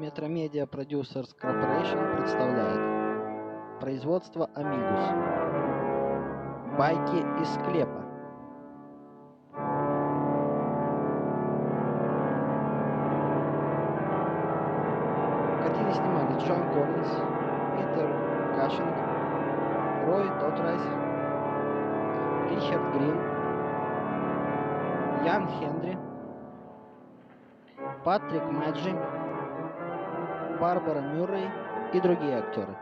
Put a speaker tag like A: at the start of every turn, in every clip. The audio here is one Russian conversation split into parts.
A: Metromedia Producers Corporation представляет производство Амигус. Байки из склепа. В картине снимались Джон Коллинз, Питер Кашинг, Рой Тотрайс, Ричард Грин, Ян Хенри, Патрик Мэджи, Барбара Мюррей и другие актеры.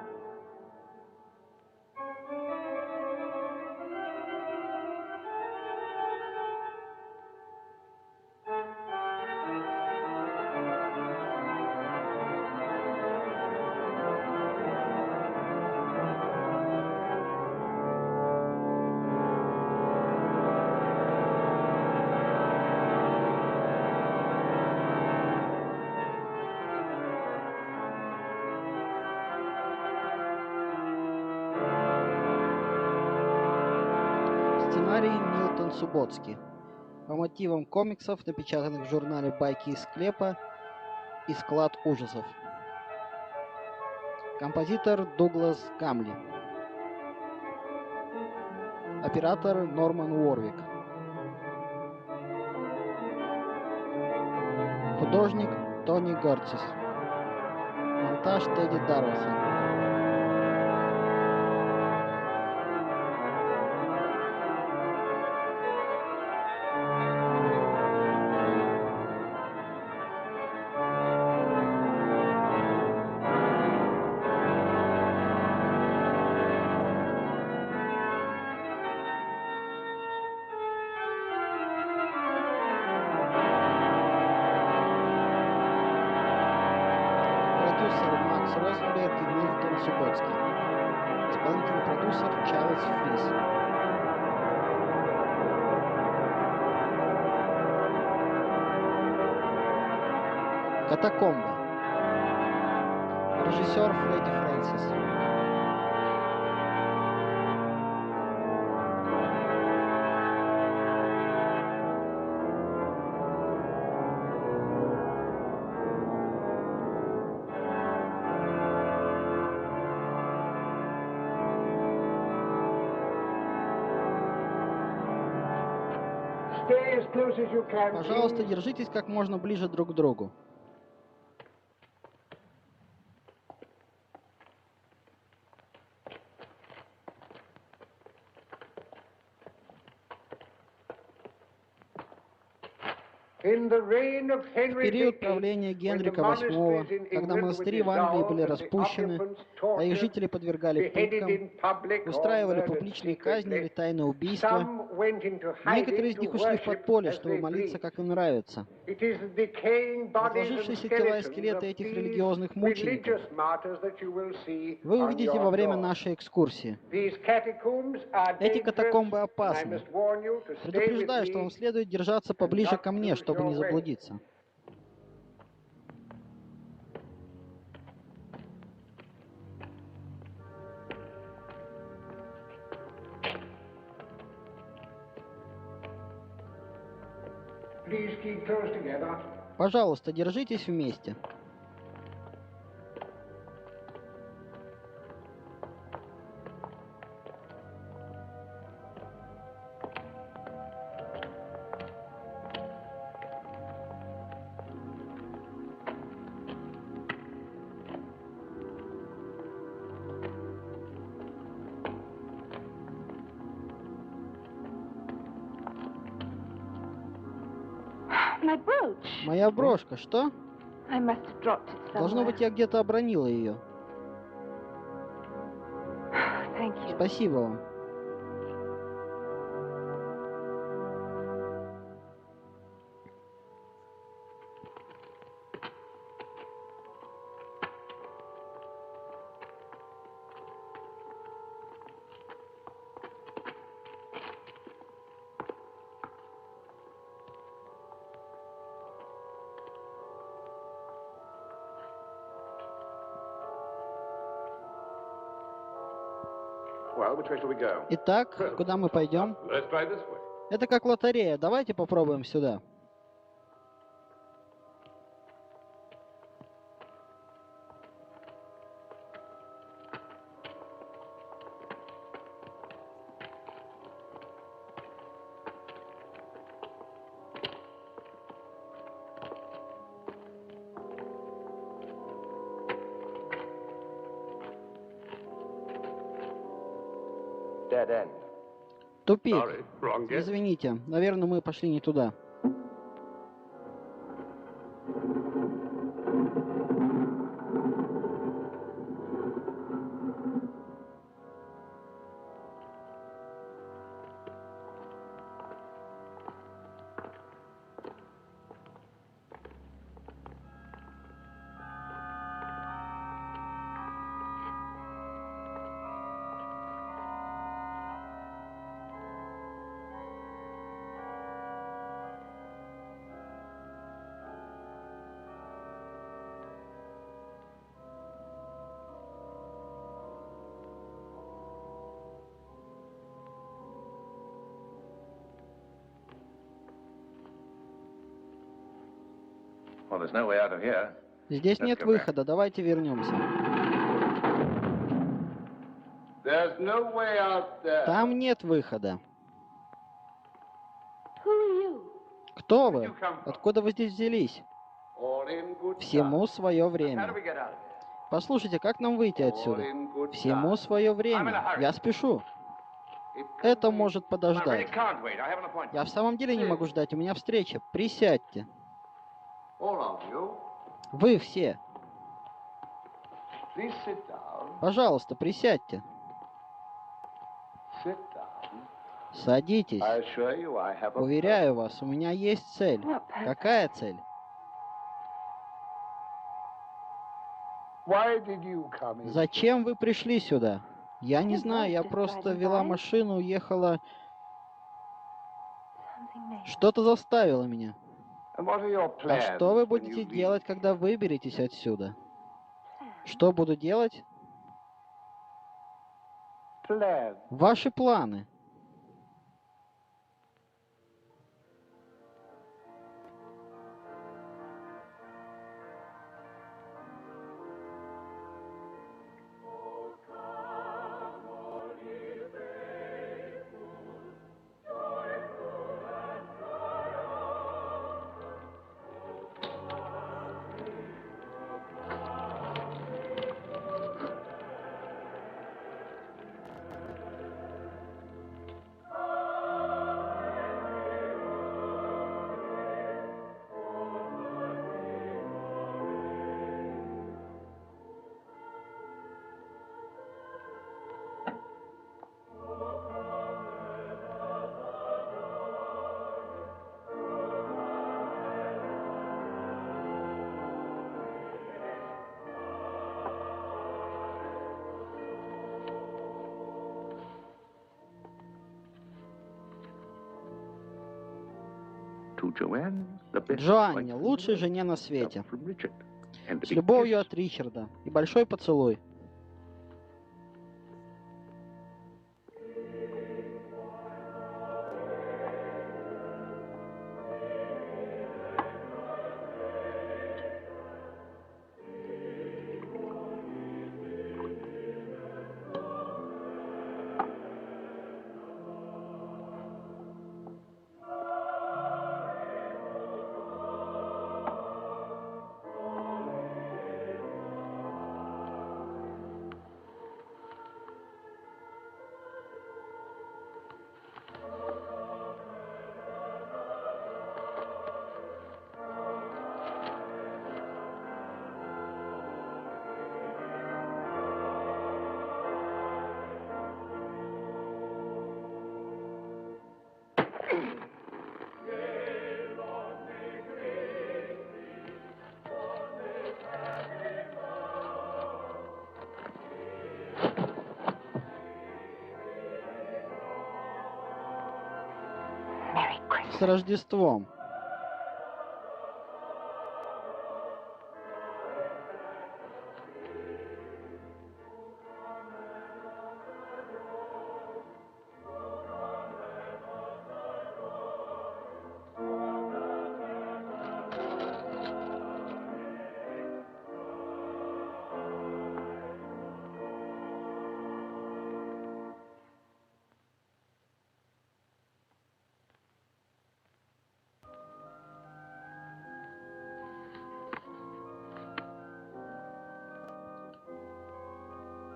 A: Сценарий Милтон Субботский. По мотивам комиксов, напечатанных в журнале «Байки из склепа» и «Склад ужасов». Композитор Дуглас Гамли. Оператор Норман Уорвик. Художник Тони Горцис. Монтаж Тедди Дарвасон. Продюсер Макс Розенберг и Милтон Субботский. Исполнительный продюсер Чарльз Фрис. Катакомбы. Режиссер Фредди Фрэнсис. Пожалуйста, держитесь как можно ближе друг к другу. В период правления Генриха VIII, когда монастыри в Англии были распущены, а их жители подвергали пыткам, устраивали публичные казни или тайные убийства, некоторые из них ушли в подполье, чтобы молиться, как им нравится. Разложившиеся тела и скелеты этих религиозных мучеников вы увидите во время нашей экскурсии. Эти катакомбы опасны. Предупреждаю, что вам следует держаться поближе ко мне, чтобы не заблудиться. Пожалуйста, держитесь вместе. Моя брошка, что? Должно быть, я где-то обронила ее. Спасибо вам. Итак, куда мы пойдем? Это как лотерея. Давайте попробуем сюда. Тупик. Извините, наверное, мы пошли не туда. Здесь нет выхода, давайте вернемся. Там нет выхода. Кто вы? Откуда вы здесь взялись? Всему свое время. Послушайте, как нам выйти отсюда? Всему свое время. Я спешу. Это может подождать. Я в самом деле не могу ждать, у меня встреча. Присядьте. Вы все. Пожалуйста, присядьте. Садитесь. Уверяю вас, у меня есть цель. Какая цель? Зачем вы пришли сюда? Я не знаю, я просто вела машину, ехала... Что-то заставило меня. А что вы будете делать, когда выберетесь отсюда? Что буду делать? Ваши планы. Джоанне, лучшей жене на свете. С любовью от Ричарда. И большой поцелуй. С Рождеством!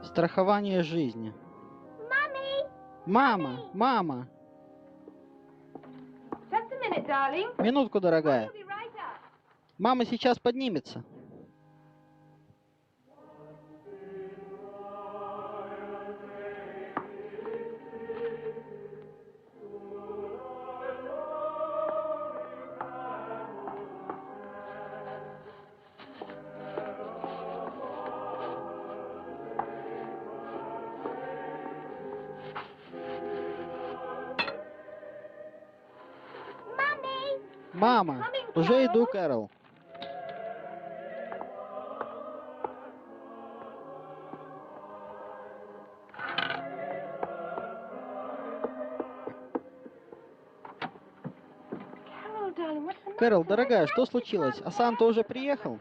A: Страхование жизни. Мама, мама. Минутку, дорогая. Мама сейчас поднимется. Мама, уже иду, Кэрол. Кэрол, дорогая, что случилось? А Санта уже приехал?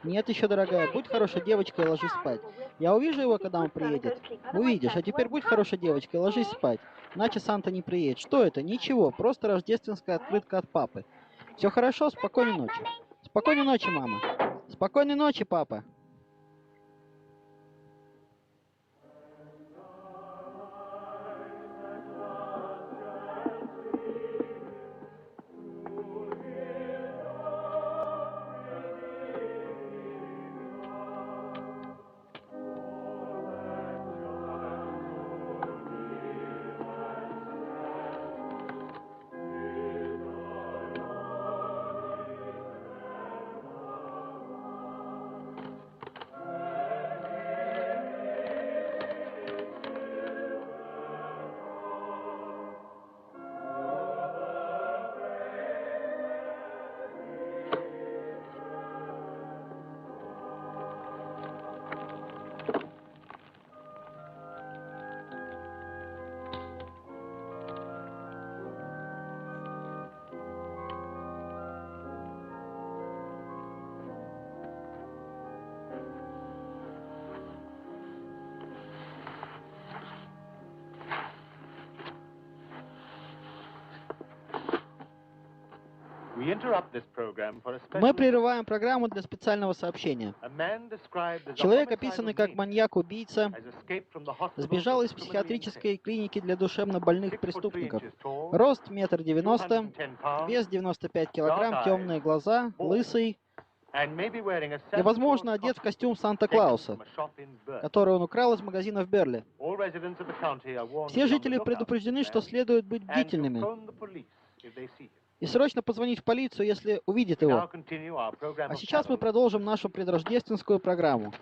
A: Нет еще, дорогая. Будь хорошей девочкой и ложись спать. Я увижу его, когда он приедет. Увидишь. А теперь будь хорошей девочкой и ложись спать. Иначе Санта не приедет. Что это? Ничего. Просто рождественская открытка от папы. Все хорошо? Спокойной ночи. Спокойной ночи, мама. Спокойной ночи, папа. Мы прерываем программу для специального сообщения. Человек, описанный как маньяк-убийца, сбежал из психиатрической клиники для душевнобольных преступников. Рост 1,90 м, вес 95 килограмм, темные глаза, лысый и, возможно, одет в костюм Санта-Клауса, который он украл из магазина в Берли. Все жители предупреждены, что следует быть бдительными и срочно позвонить в полицию, если увидит его. А сейчас мы продолжим нашу предрождественскую программу.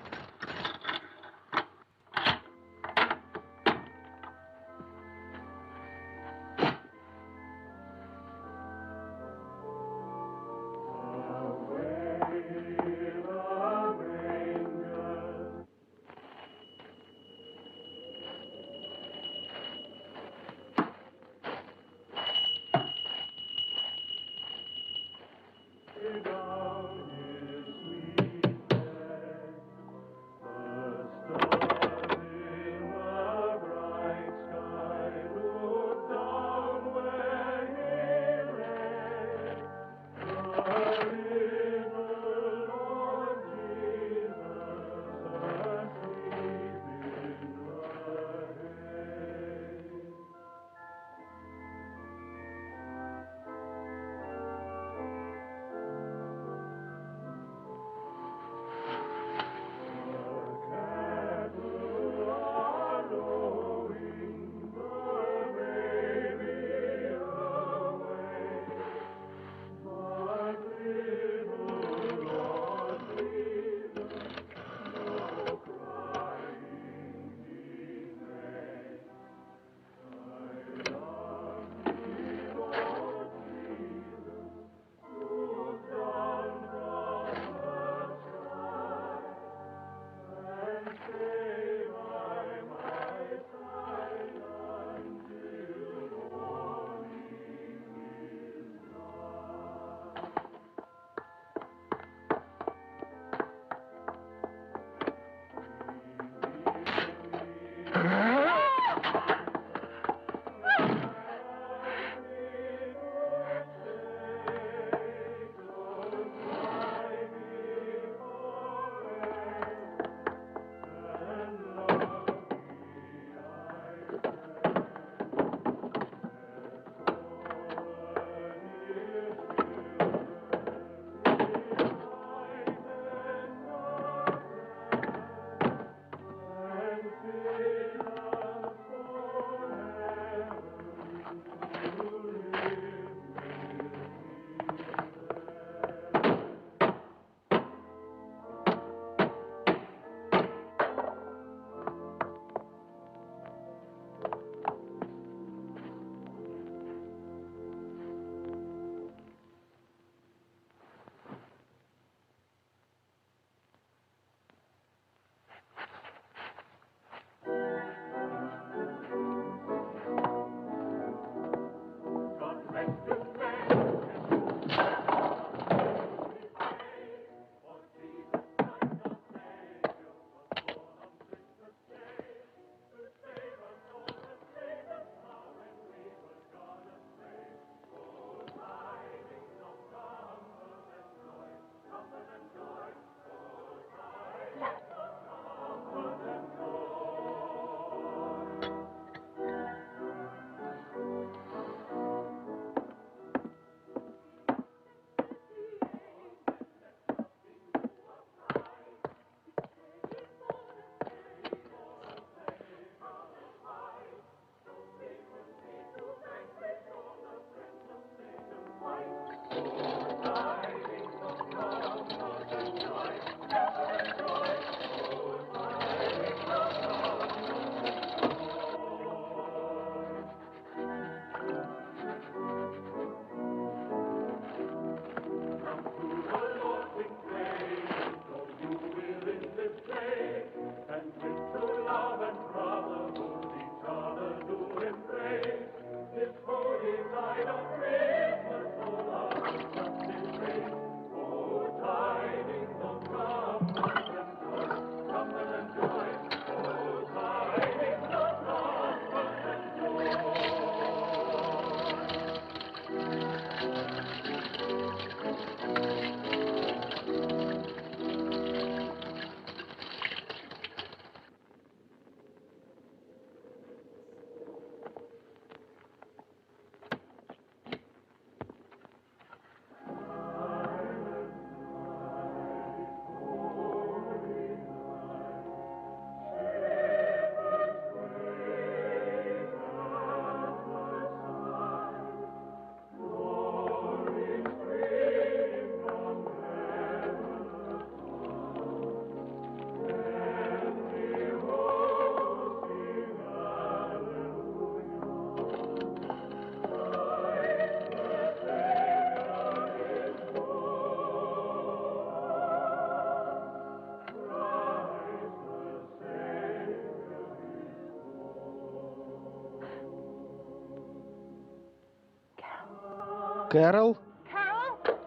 A: Кэрол?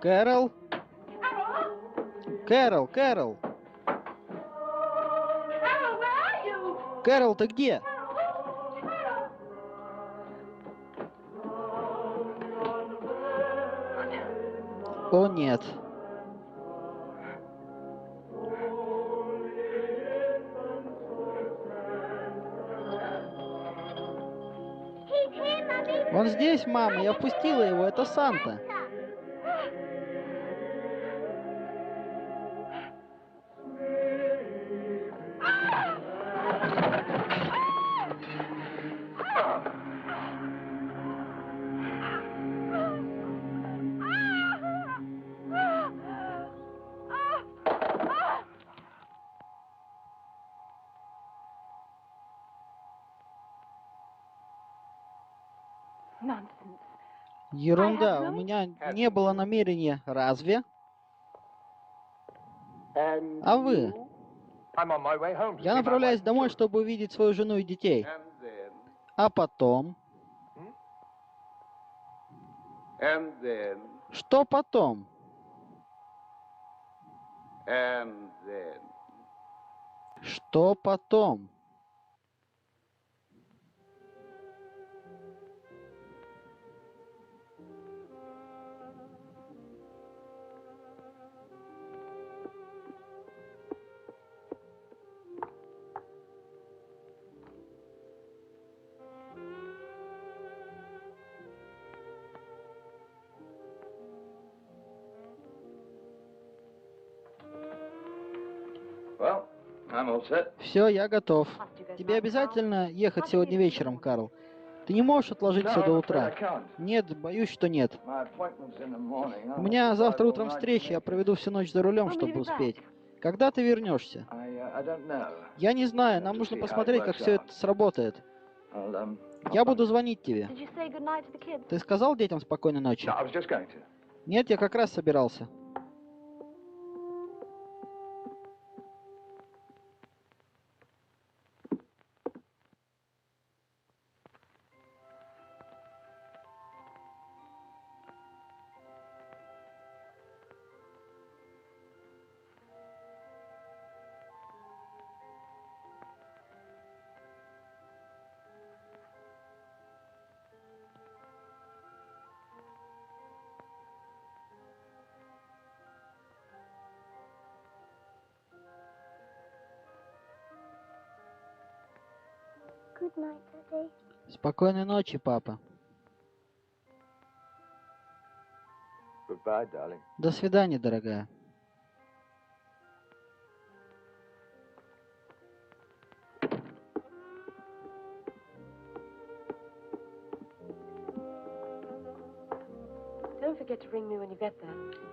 A: Кэрол? Кэрол, Кэрол! Кэрол, ты где? О, нет. Он здесь, мама, я впустила его, это Санта. Ерунда, у меня не было намерения, разве? А вы? Я направляюсь домой, чтобы увидеть свою жену и детей. А потом? Что потом? Что потом? Все, я готов. Тебе обязательно ехать сегодня вечером, Карл? Ты не можешь отложить все до утра? Нет, боюсь, что нет. У меня завтра утром встреча, я проведу всю ночь за рулем, чтобы успеть. Когда ты вернешься? Я не знаю, нам нужно посмотреть, как все это сработает. Я буду звонить тебе. Ты сказал детям спокойной ночи? Нет, я как раз собирался. Спокойной ночи, папа. До свидания, дорогая.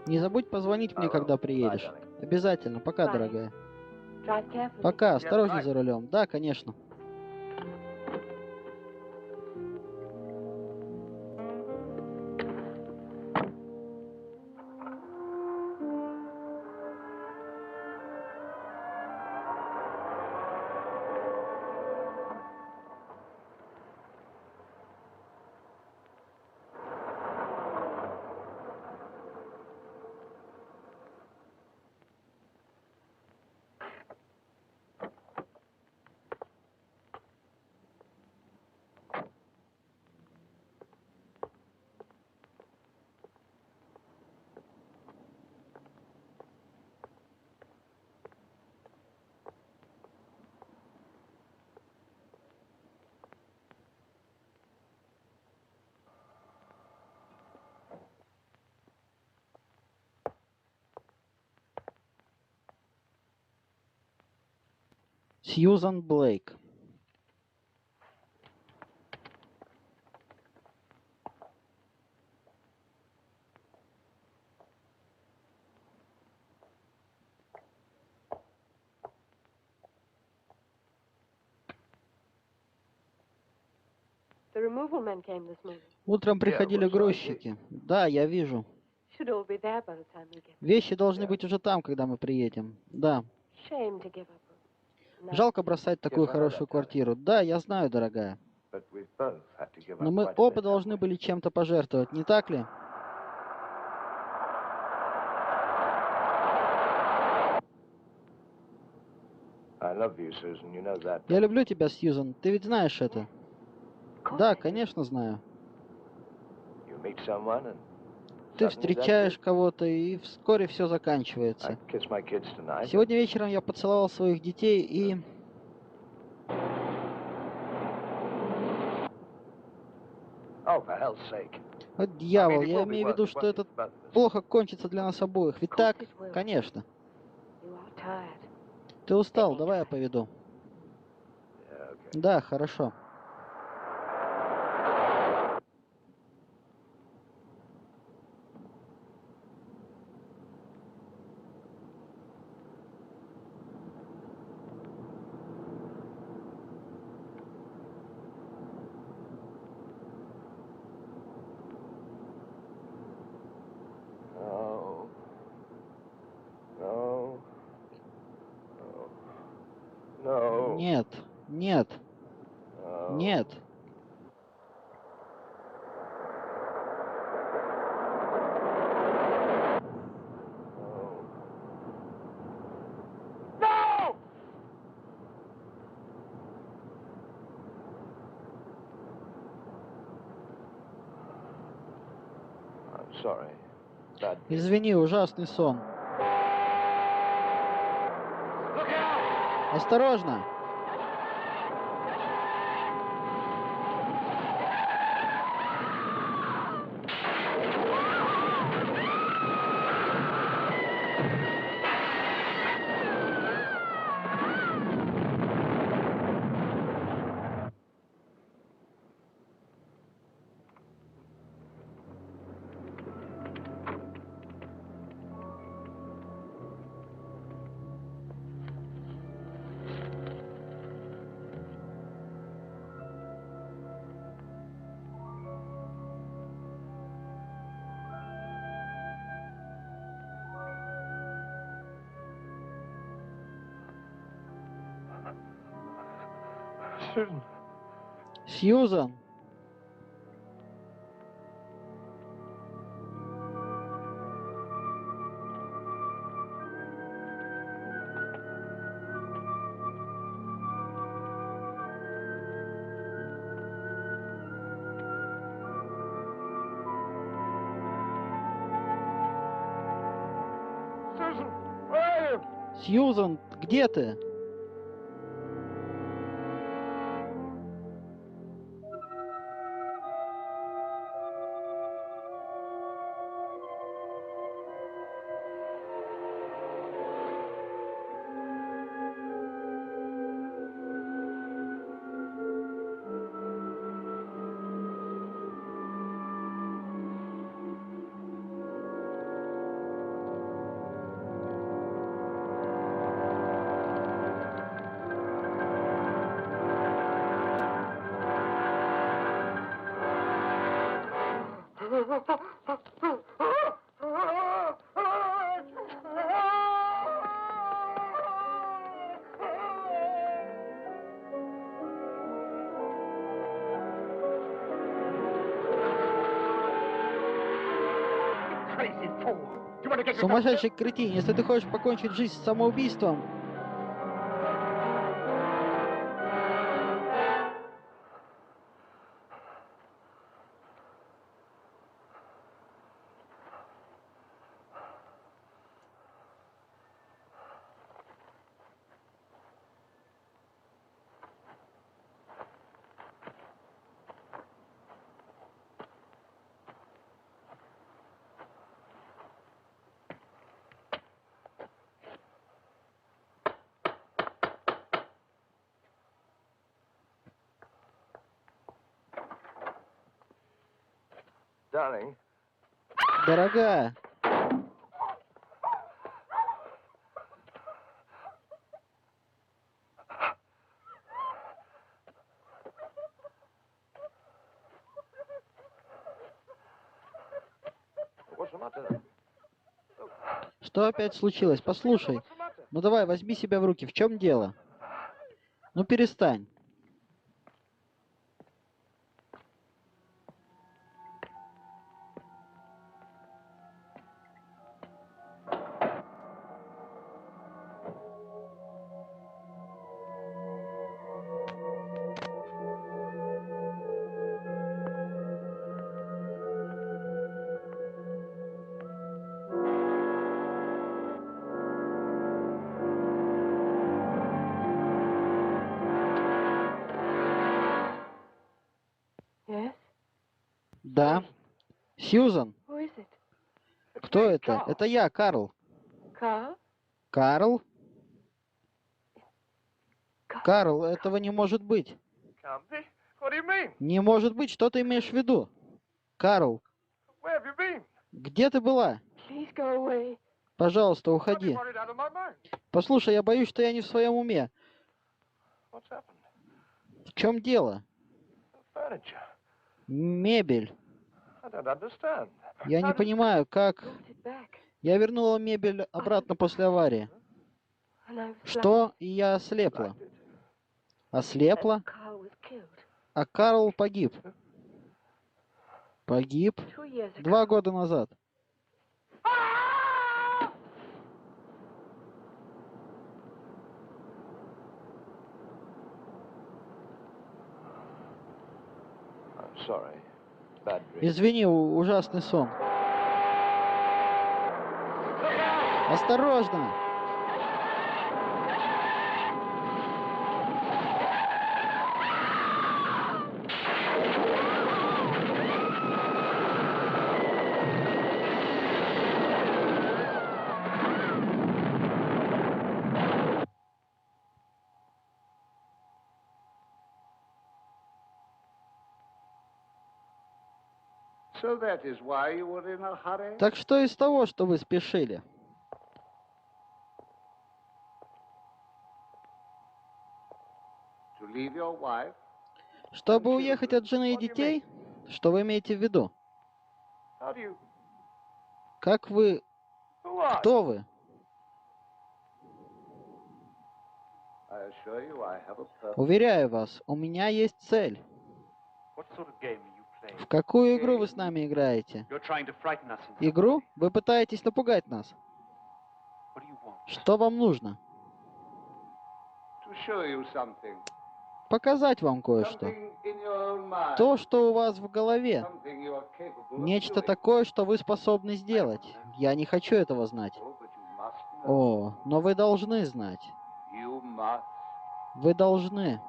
A: Не забудь позвонить мне, когда приедешь. Обязательно. Пока, дорогая. Пока. Осторожней за рулем. Да, конечно. Сьюзан Блейк. Утром приходили грузчики. Да, я вижу. Вещи должны быть уже там, когда мы приедем. Да. Жалко бросать такую хорошую квартиру. Да, я знаю, дорогая. Но мы оба должны были чем-то пожертвовать, не так ли? Я люблю тебя, Сьюзан. Ты ведь знаешь это? Да, конечно, знаю. Ты встречаешь кого-то, и вскоре все заканчивается. Сегодня вечером я поцеловал своих детей и... О, дьявол, я имею в виду, что это плохо кончится для нас обоих. Ведь так? Конечно. Ты устал, давай я поведу. Да, хорошо. Нет, нет, нет. Извини, ужасный сон. Осторожно! Сьюзан! Сьюзан, где ты? Сумасшедший кретин, если ты хочешь покончить жизнь самоубийством... Дорогая. Что опять случилось? Послушай. Ну давай, возьми себя в руки. В чем дело? Ну перестань. Да. Сьюзан. Кто это? Это я, Карл. Карл? Карл, этого не может быть. Не может быть, что ты имеешь в виду? Карл, где ты была? Пожалуйста, уходи. Послушай, я боюсь, что я не в своем уме. В чем дело? Мебель. Я не понимаю, как... Я вернула мебель обратно после аварии. Что? И я ослепла. Ослепла? А Карл погиб. Погиб 2 года назад. Извини, ужасный сон. Осторожно! Так что из того, что вы спешили? Чтобы уехать от жены и детей? Что вы имеете в виду? Как вы... Кто вы? Уверяю вас, у меня есть цель. В какую игру вы с нами играете? Игру? Вы пытаетесь напугать нас. Что вам нужно? Показать вам кое-что. То, что у вас в голове. Нечто такое, что вы способны сделать. Я не хочу этого знать. О, но вы должны знать. Вы должны.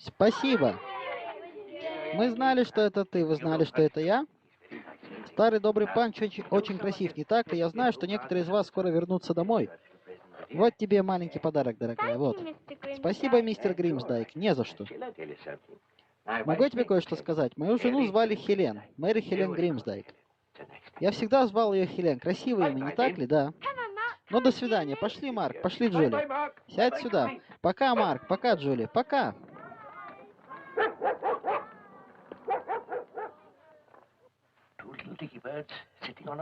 A: Спасибо. Мы знали, что это ты, вы знали, что это я. Старый добрый Панч очень красив, не так ли? Я знаю, что некоторые из вас скоро вернутся домой. Вот тебе маленький подарок, дорогая, вот. Спасибо, мистер Гримсдайк, не за что. Могу я тебе кое-что сказать? Мою жену звали Хелен, Мэри Хелен Гримсдайк. Я всегда звал ее Хелен. Красивое имя, не так ли? Да. Ну, до свидания. Пошли, Марк, пошли, Джули. Сядь сюда. Пока, Марк, пока, Джули, пока.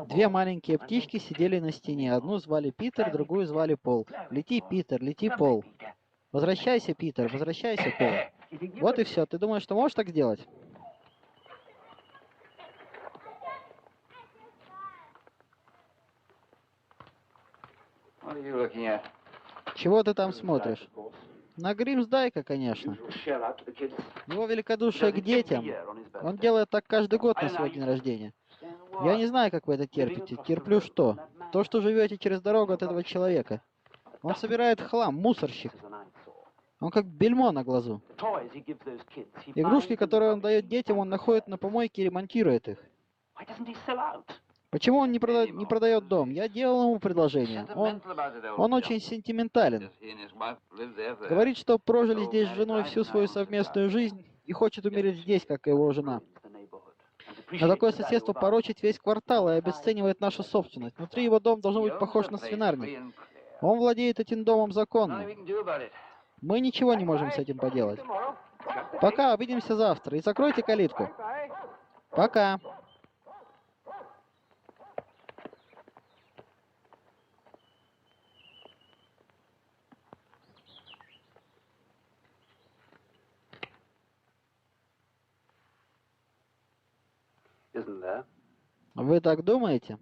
A: Две маленькие птички сидели на стене. Одну звали Питер, другую звали Пол. Лети, Питер, лети, Пол. Возвращайся, Питер, возвращайся, Пол. Вот и все. Ты думаешь, что можешь так сделать? Чего ты там смотришь? На Гримсдайка, конечно. Его великодушие к детям. Он делает так каждый год на свой день рождения. Я не знаю, как вы это терпите. Терплю что? То, что живете через дорогу от этого человека. Он собирает хлам, мусорщик. Он как бельмо на глазу. Игрушки, которые он дает детям, он находит на помойке и ремонтирует их. Почему он не продает дом? Я делал ему предложение. Он очень сентиментален. Говорит, что прожили здесь с женой всю свою совместную жизнь и хочет умереть здесь, как и его жена. Но такое соседство порочит весь квартал и обесценивает нашу собственность. Внутри его дом должен быть похож на свинарник. Он владеет этим домом законно. Мы ничего не можем с этим поделать. Пока, увидимся завтра. И закройте калитку. Пока. Вы так думаете?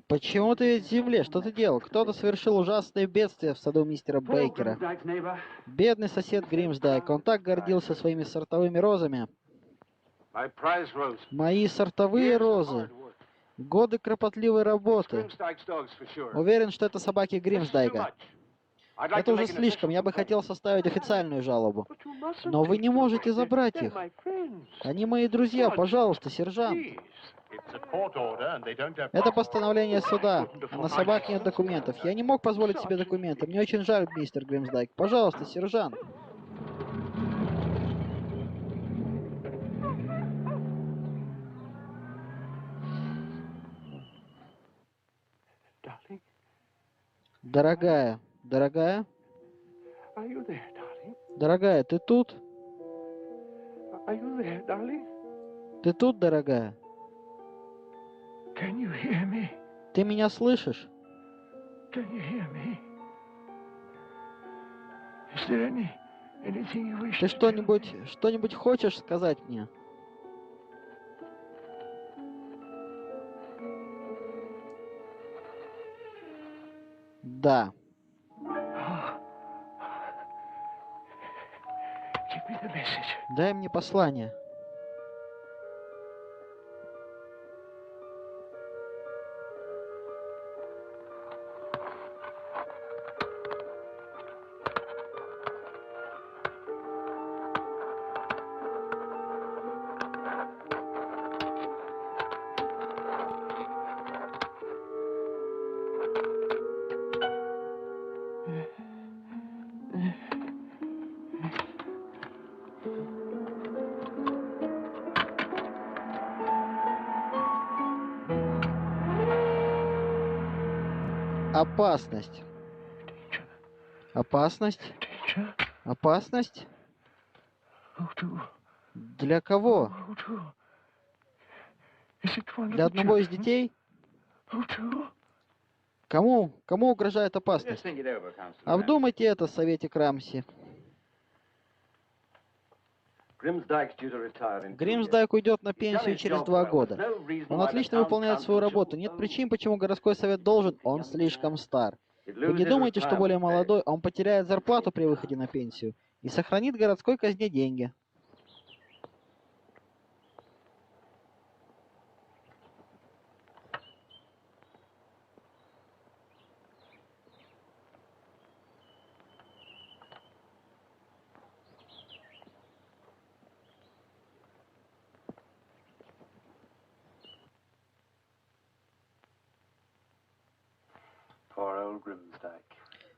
A: Почему ты ведь в земле? Что ты делал? Кто-то совершил ужасное бедствие в саду мистера Бейкера. Бедный сосед Гримсдайк. Он так гордился своими сортовыми розами. Мои сортовые розы. Годы кропотливой работы. Уверен, что это собаки Гримсдайка. Это уже слишком. Я бы хотел составить официальную жалобу. Но вы не можете забрать их. Они мои друзья. Пожалуйста, сержант. Это постановление суда, а на собак нет документов. Я не мог позволить себе документы. Мне очень жаль, мистер Гримсдайк. Пожалуйста, сержант. Дорогая, дорогая? Дорогая, ты тут? Ты тут, дорогая? Ты меня слышишь? Ты что-нибудь хочешь сказать мне? Да. Дай мне послание. Опасность. Опасность? Опасность? Для кого? Для одного из детей? Кому угрожает опасность? Обдумайте это, Советик Рамси. Гримсдайк уйдет на пенсию через 2 года. Он отлично выполняет свою работу. Нет причин, почему городской совет должен. Он слишком стар. Вы не думаете, что более молодой, он потеряет зарплату при выходе на пенсию и сохранит городской казне деньги?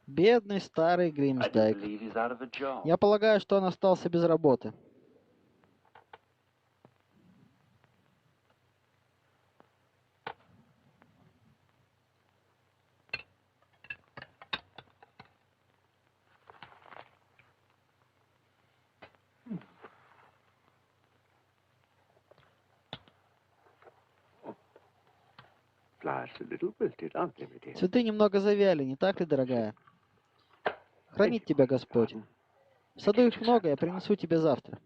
A: Бедный старый Гримсдайк. Я полагаю, что он остался без работы. Цветы немного завяли, не так ли, дорогая? Хранит тебя Господь. В саду их много, я принесу тебе завтра.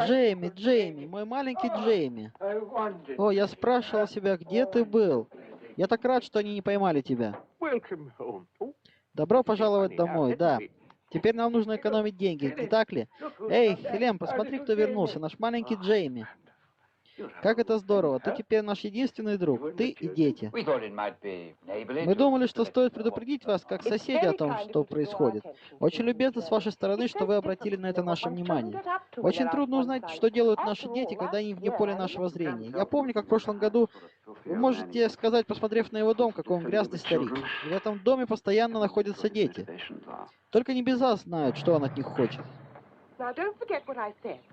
A: Джейми, Джейми, мой маленький Джейми. О, я спрашивал себя, где ты был? Я так рад, что они не поймали тебя. Добро пожаловать домой, да. Теперь нам нужно экономить деньги, не так ли? Эй, Хелен, посмотри, кто вернулся, наш маленький Джейми. Как это здорово, ты теперь наш единственный друг, ты и дети. Мы думали, что стоит предупредить вас, как соседи, о том, что происходит. Очень любезно с вашей стороны, что вы обратили на это наше внимание. Очень трудно узнать, что делают наши дети, когда они вне поля нашего зрения. Я помню, как в прошлом году, вы можете сказать, посмотрев на его дом, какой он грязный старик. И в этом доме постоянно находятся дети. Только небеса знают, что он от них хочет.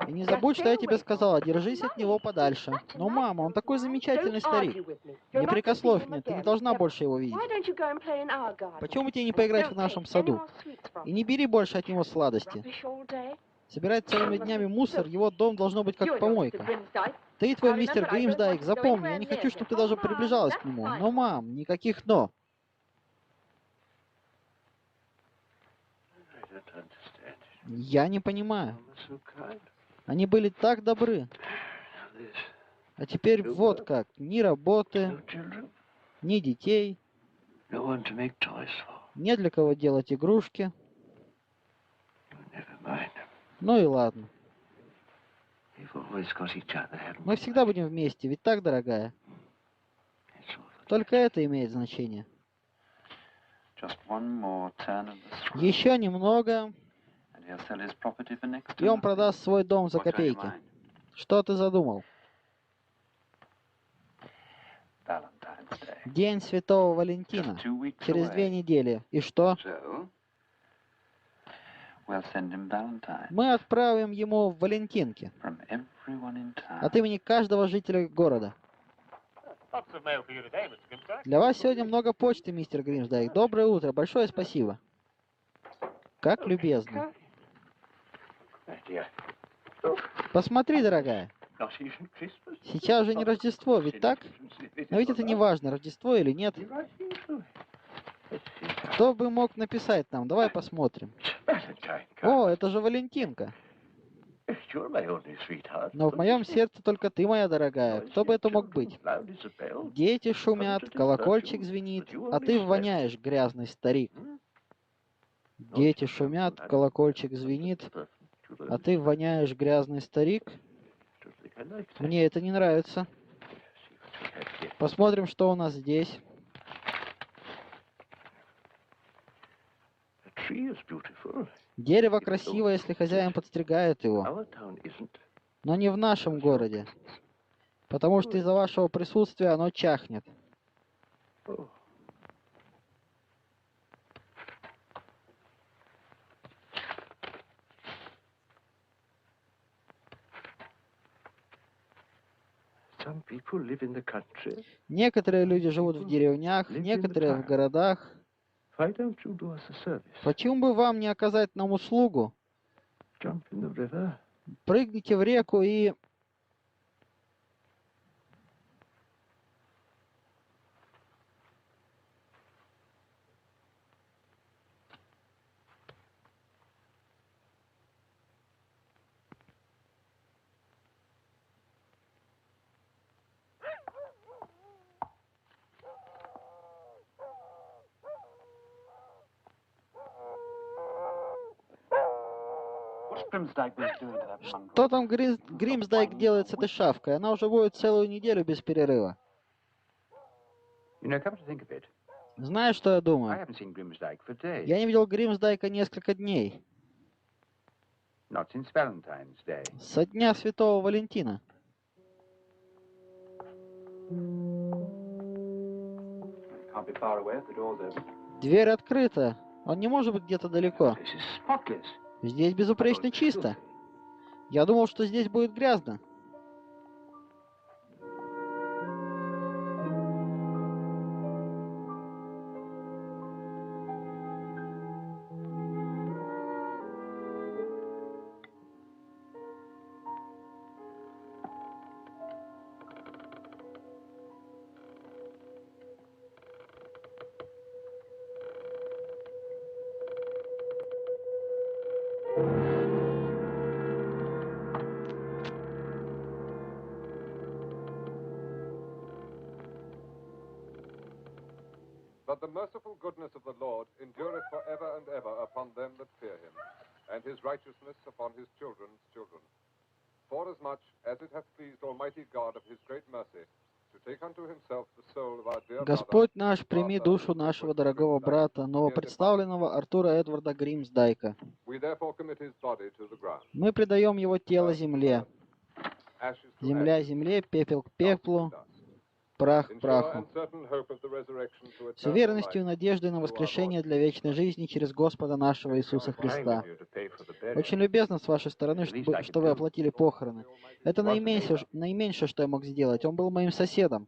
A: И не забудь, что я тебе сказала, держись от него подальше. Но, мама, он такой замечательный старик. Не прикословь мне, ты не должна больше его видеть. Почему бы тебе не поиграть в нашем саду? И не бери больше от него сладости. Собирать целыми днями мусор, его дом должно быть как помойка. Ты и твой мистер Гримсдайк, запомни, я не хочу, чтобы ты даже приближалась к нему. Но, мам, никаких «но». Я не понимаю. Они были так добры. А теперь вот как. Ни работы, ни детей. Не для кого делать игрушки. Ну и ладно. Мы всегда будем вместе, ведь так, дорогая? Только это имеет значение. Еще немного, и он продаст свой дом за копейки. Что ты задумал? День Святого Валентина. Через 2 недели. И что? Мы отправим ему валентинки от имени каждого жителя города. Для вас сегодня много почты, мистер Гримсдайк. Доброе утро. Большое спасибо. Как любезно. Посмотри, дорогая. Сейчас же не Рождество, ведь так? Но ведь это не важно, Рождество или нет. Кто бы мог написать нам? Давай посмотрим. О, это же Валентинка. Но в моем сердце только ты, моя дорогая. Кто бы это мог быть? Дети шумят, колокольчик звенит, а ты воняешь, грязный старик. Дети шумят, колокольчик звенит, а ты воняешь, грязный старик. Мне это не нравится. Посмотрим, что у нас здесь. Дерево красиво, если хозяин подстригает его. Но не в нашем городе. Потому что из-за вашего присутствия оно чахнет. Некоторые люди живут в деревнях, некоторые в городах. Почему бы вам не оказать нам услугу? Прыгните в реку и... Что там Гримсдайк делает с этой шавкой? Она уже воет целую неделю без перерыва. Знаешь, что я думаю? Я не видел Гримсдайка несколько дней. Со дня Святого Валентина. Дверь открыта. Он не может быть где-то далеко. Здесь безупречно чисто. Я думал, что здесь будет грязно.
B: But the merciful goodness of the Lord endureth forever and ever upon them that fear him, and his righteousness upon his children's children. Forasmuch as it hath pleased Almighty God of his great mercy to take unto himself the soul of our dear
A: Господь наш, прими душу нашего дорогого брата, новопредставленного Артура Эдварда Гримсдайка. Мы предаем его тело земле. Земля земле, пепел к пеплу, прах к праху. С уверенностью и надеждой на воскрешение для вечной жизни через Господа нашего Иисуса Христа. Очень любезно с вашей стороны, что вы оплатили похороны. Это наименьшее, что я мог сделать. Он был моим соседом.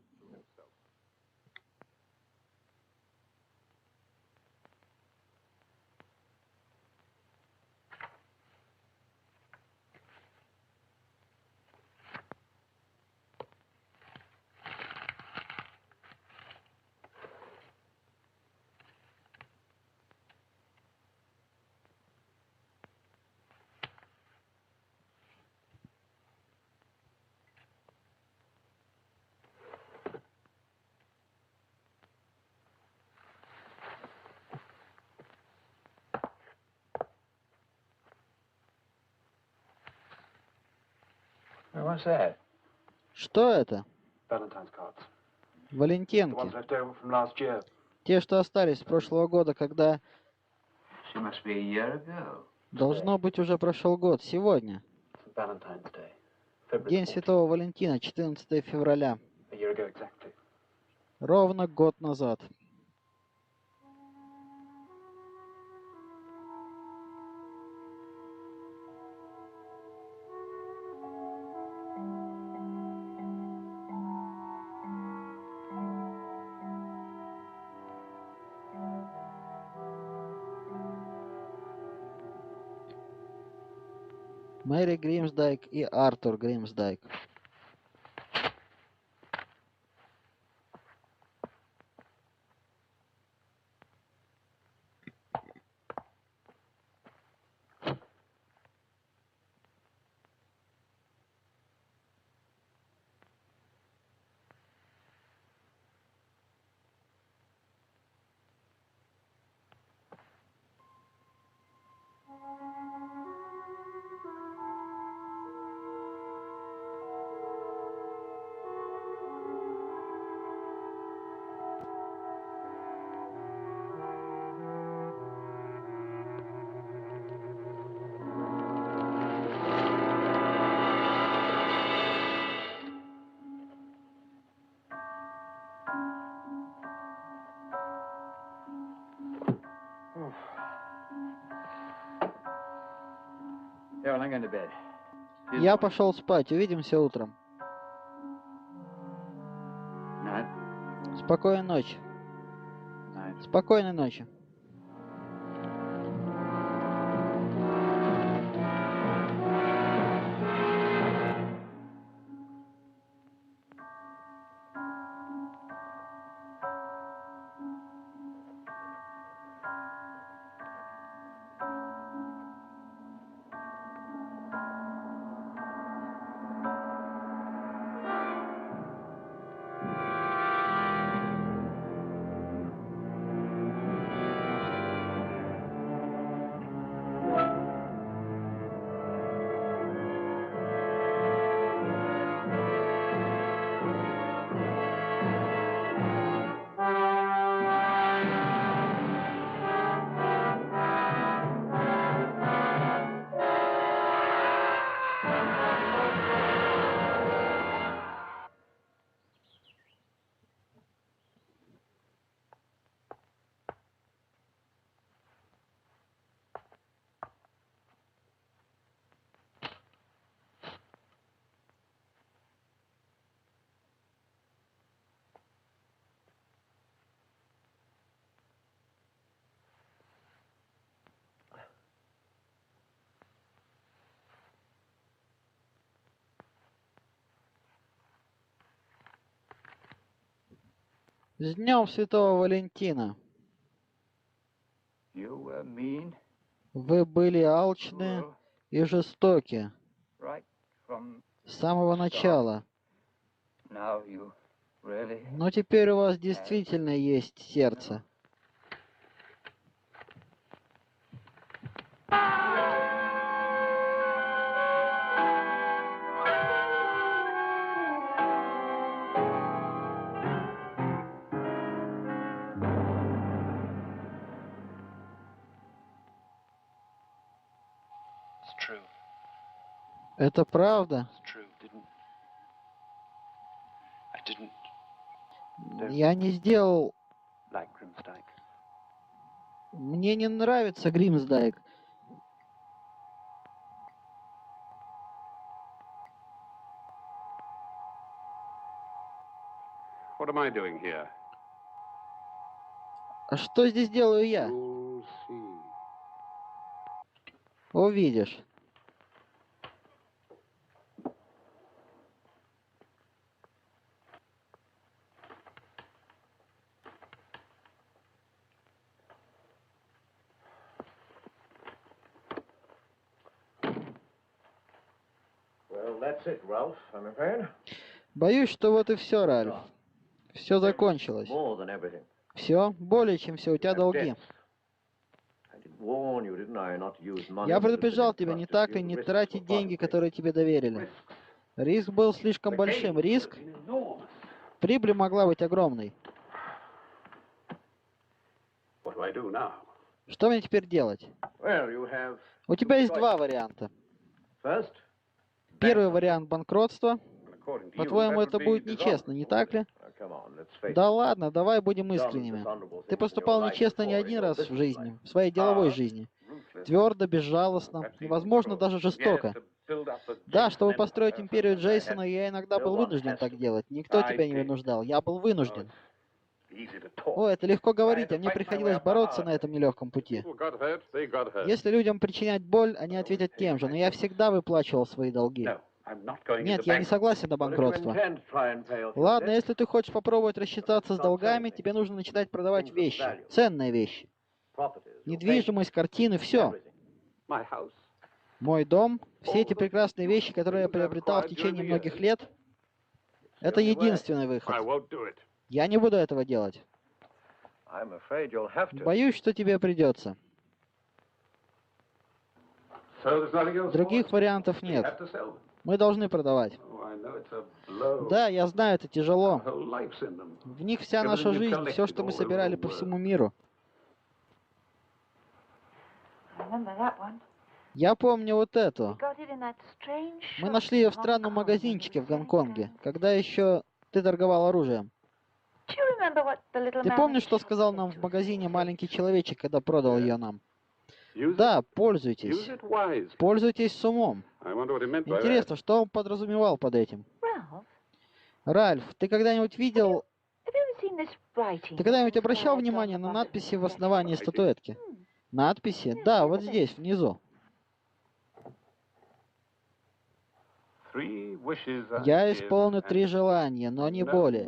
A: Что это? Валентинки. Те, что остались с прошлого года, когда... Должно быть, уже прошел год. Сегодня. День Святого Валентина, 14 февраля. Ровно год назад. Мэри Гримсдайк и Артур Гримсдайк. Я пошел спать. Увидимся утром. Спокойной ночи. Спокойной ночи. С Днем Святого Валентина. Вы были алчны и жестоки с самого начала. Но теперь у вас действительно есть сердце. Это правда. Я не сделал... Мне не нравится Гримсдайк. А что здесь делаю я? Увидишь. Боюсь, что вот и все, Ральф. Все закончилось. Все? Более чем все. У тебя долги. Я предупреждал тебя, не так ли, не тратить деньги, которые тебе доверили. Риск был слишком большим. Риск? Прибыль могла быть огромной. Что мне теперь делать? У тебя есть два варианта. Первый вариант — банкротства. По-твоему, это будет нечестно, не так ли? Да ладно, давай будем искренними. Ты поступал нечестно не один раз в жизни, в своей деловой жизни. Твердо, безжалостно и, возможно, даже жестоко. Да, чтобы построить империю Джейсона, я иногда был вынужден так делать. Никто тебя не вынуждал, я был вынужден. О, это легко говорить, а мне приходилось бороться на этом нелегком пути. Если людям причинять боль, они ответят тем же, но я всегда выплачивал свои долги. Нет, я не согласен на банкротство. Ладно, если ты хочешь попробовать рассчитаться с долгами, тебе нужно начинать продавать вещи, ценные вещи. Недвижимость, картины, все. Мой дом, все эти прекрасные вещи, которые я приобретал в течение многих лет, это единственный выход. Я не буду этого делать. Боюсь, что тебе придется. Других вариантов нет. Мы должны продавать. Да, я знаю, это тяжело. В них вся наша жизнь, все, что мы собирали по всему миру. Я помню вот эту. Мы нашли ее в странном магазинчике в Гонконге, когда еще ты торговал оружием. Ты помнишь, что сказал нам в магазине маленький человечек, когда продал ее нам? Да, пользуйтесь. Пользуйтесь с умом. Интересно, что он подразумевал под этим? Ральф, ты когда-нибудь видел Ты когда-нибудь обращал внимание на надписи в основании статуэтки? Надписи? Да, вот здесь, внизу. Я исполню 3 желания, но не более.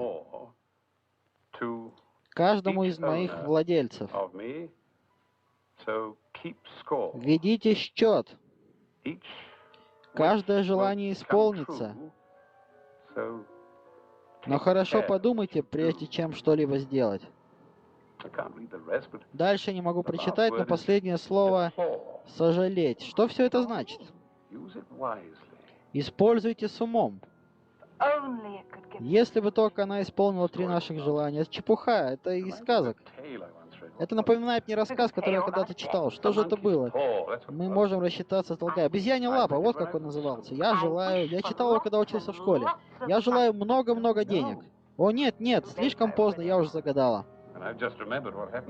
A: Каждому из моих владельцев. Ведите счет. Каждое желание исполнится. Но хорошо подумайте, прежде чем что-либо сделать. Дальше не могу прочитать, но последнее слово «сожалеть». Что все это значит? Используйте с умом. Если бы только она исполнила 3 наших желания. Это чепуха, это из сказок. Это напоминает мне рассказ, который я когда-то читал. Что же это было? Мы можем рассчитаться с долгами. «Обезьянья лапа», вот как он назывался. Я читал его, когда учился в школе. Я желаю много-много денег. О, нет, нет, слишком поздно, я уже загадала.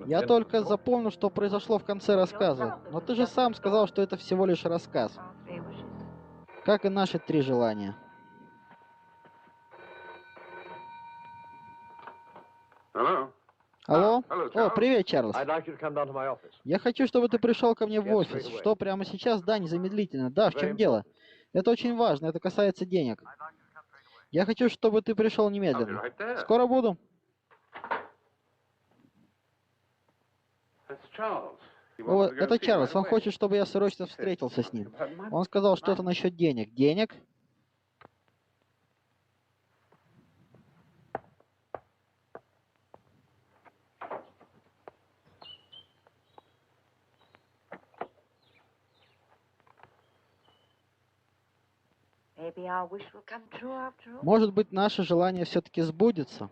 A: Я только запомнил, что произошло в конце рассказа. Но ты же сам сказал, что это всего лишь рассказ. Как и наши 3 желания. Алло? О, привет, Чарльз. Я хочу, чтобы ты пришел ко мне в офис. Что, прямо сейчас? Да, незамедлительно. Да, в чем дело? Это очень важно, это касается денег. Я хочу, чтобы ты пришел немедленно. Скоро буду. О, это Чарльз, он хочет, чтобы я срочно встретился с ним. Он сказал что-то насчет денег. Денег? Может быть, наше желание все-таки сбудется?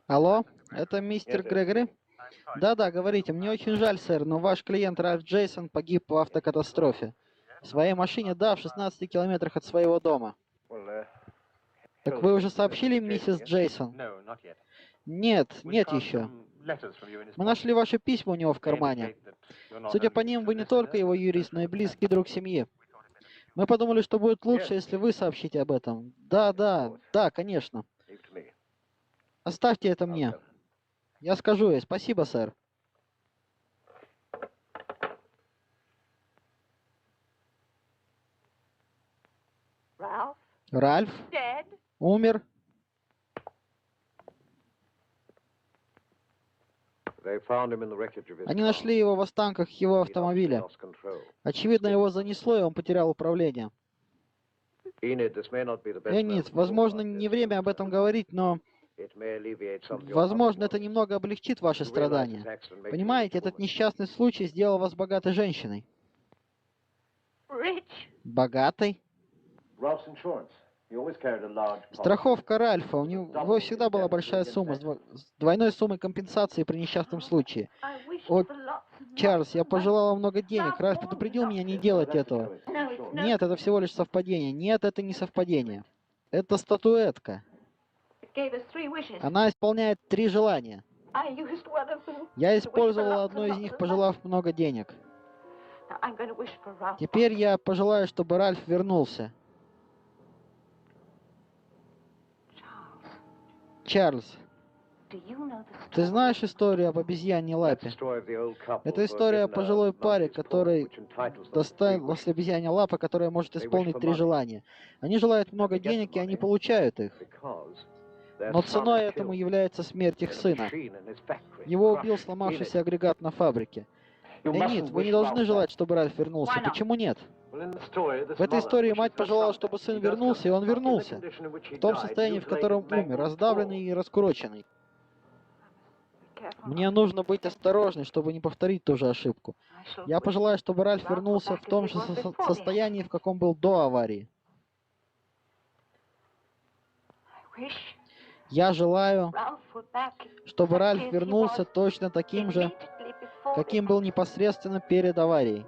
A: Алло, это мистер Грегори? Да-да, говорите. Мне очень жаль, сэр, но ваш клиент Ральф Джейсон погиб в автокатастрофе. В своей машине, да, в 16 километрах от своего дома. Так вы уже сообщили миссис Джейсон? Нет, нет еще. Мы нашли ваши письма у него в кармане. Судя по ним, вы не только его юрист, но и близкий друг семьи. Мы подумали, что будет лучше, если вы сообщите об этом. Да, конечно. Оставьте это мне. Я скажу ей. Спасибо, сэр. Ральф? Умер? Они нашли его в останках его автомобиля. Очевидно, его занесло, и он потерял управление. Энит, возможно, не время об этом говорить, но... Возможно, это немного облегчит ваши страдания. Понимаете, этот несчастный случай сделал вас богатой женщиной. Богатой? Страховка Ральфа. У него всегда была большая сумма, с двойной суммой компенсации при несчастном случае. О, Чарльз, я пожелала много денег. Ральф предупредил меня не делать этого. Нет, это всего лишь совпадение. Нет, это не совпадение. Это статуэтка. Она исполняет 3 желания. Я использовала одно из них, пожелав много денег. Теперь я пожелаю, чтобы Ральф вернулся. Чарльз, ты знаешь историю об обезьяне лапе? Это история о пожилой паре, которой досталась обезьяне лапа, которая может исполнить 3 желания. Они желают много денег, и они получают их. Но ценой этому является смерть их сына. Его убил сломавшийся агрегат на фабрике. Энит, вы не должны желать, чтобы Ральф вернулся. Почему нет? В этой истории мать пожелала, чтобы сын вернулся, и он вернулся. В том состоянии, в котором умер, раздавленный и раскуроченный. Мне нужно быть осторожной, чтобы не повторить ту же ошибку. Я пожелаю, чтобы Ральф вернулся в том же состоянии, в каком был до аварии. Я желаю, чтобы Ральф вернулся точно таким же, каким был непосредственно перед аварией.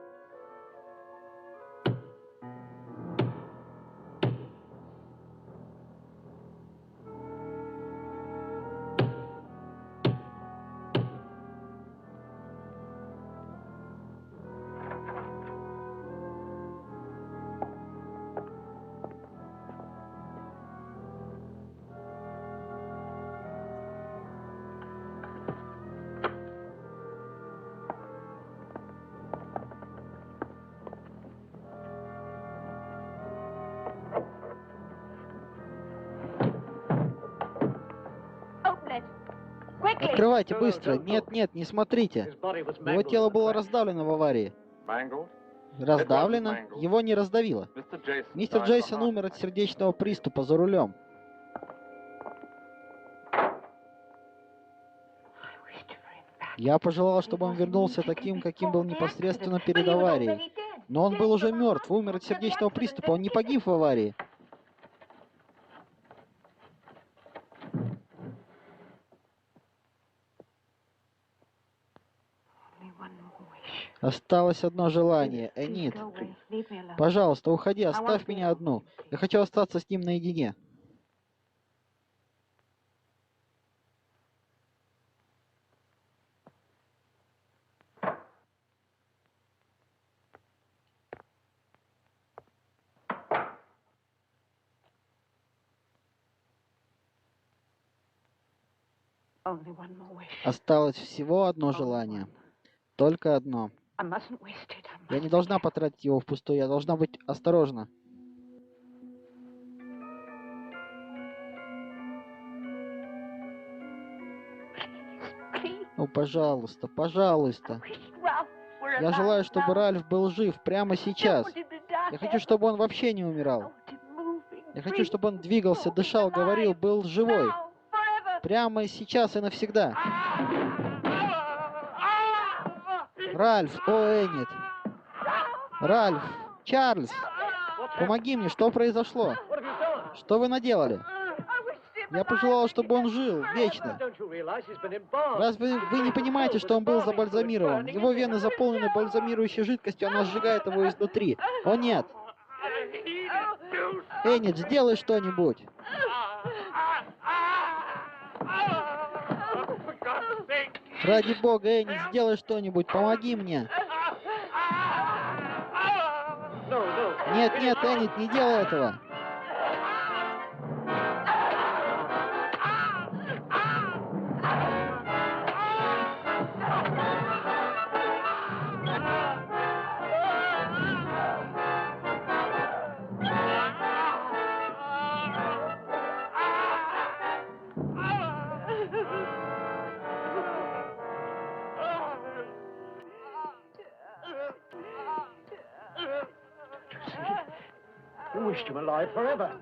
A: Открывайте быстро. Нет, нет, не смотрите. Его тело было раздавлено в аварии. Раздавлено? Его не раздавило. Мистер Джейсон умер от сердечного приступа за рулем. Я пожелал, чтобы он вернулся таким, каким был непосредственно перед аварией. Но он был уже мертв, умер от сердечного приступа, он не погиб в аварии. Осталось одно желание. Энит, пожалуйста, уходи, оставь меня одну. Я хочу остаться с ним наедине. Осталось всего одно желание. Только одно. Я не должна потратить его впустую, я должна быть осторожна. Ну, пожалуйста, пожалуйста. Я желаю, чтобы Ральф был жив прямо сейчас. Я хочу, чтобы он вообще не умирал. Я хочу, чтобы он двигался, дышал, говорил, был живой. Прямо сейчас и навсегда. Ральф, о, Энит. Ральф, Чарльз, помоги мне, что произошло? Что вы наделали? Я пожелал, чтобы он жил вечно. Разве вы не понимаете, что он был забальзамирован? Его вены заполнены бальзамирующей жидкостью, она сжигает его изнутри. О нет! Энит, сделай что-нибудь! Ради бога, Энит, сделай что-нибудь, помоги мне! Нет, нет, Энит, не делай этого!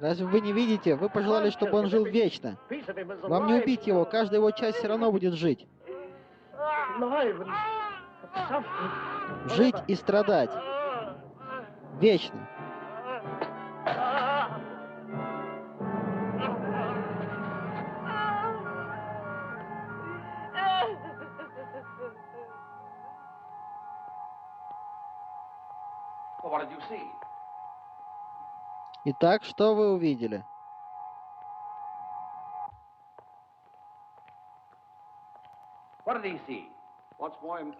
A: Разве вы не видите? Вы пожелали, чтобы он жил вечно. Вам не убить его, каждая его часть все равно будет жить. Жить и страдать. Вечно. Итак, что вы увидели?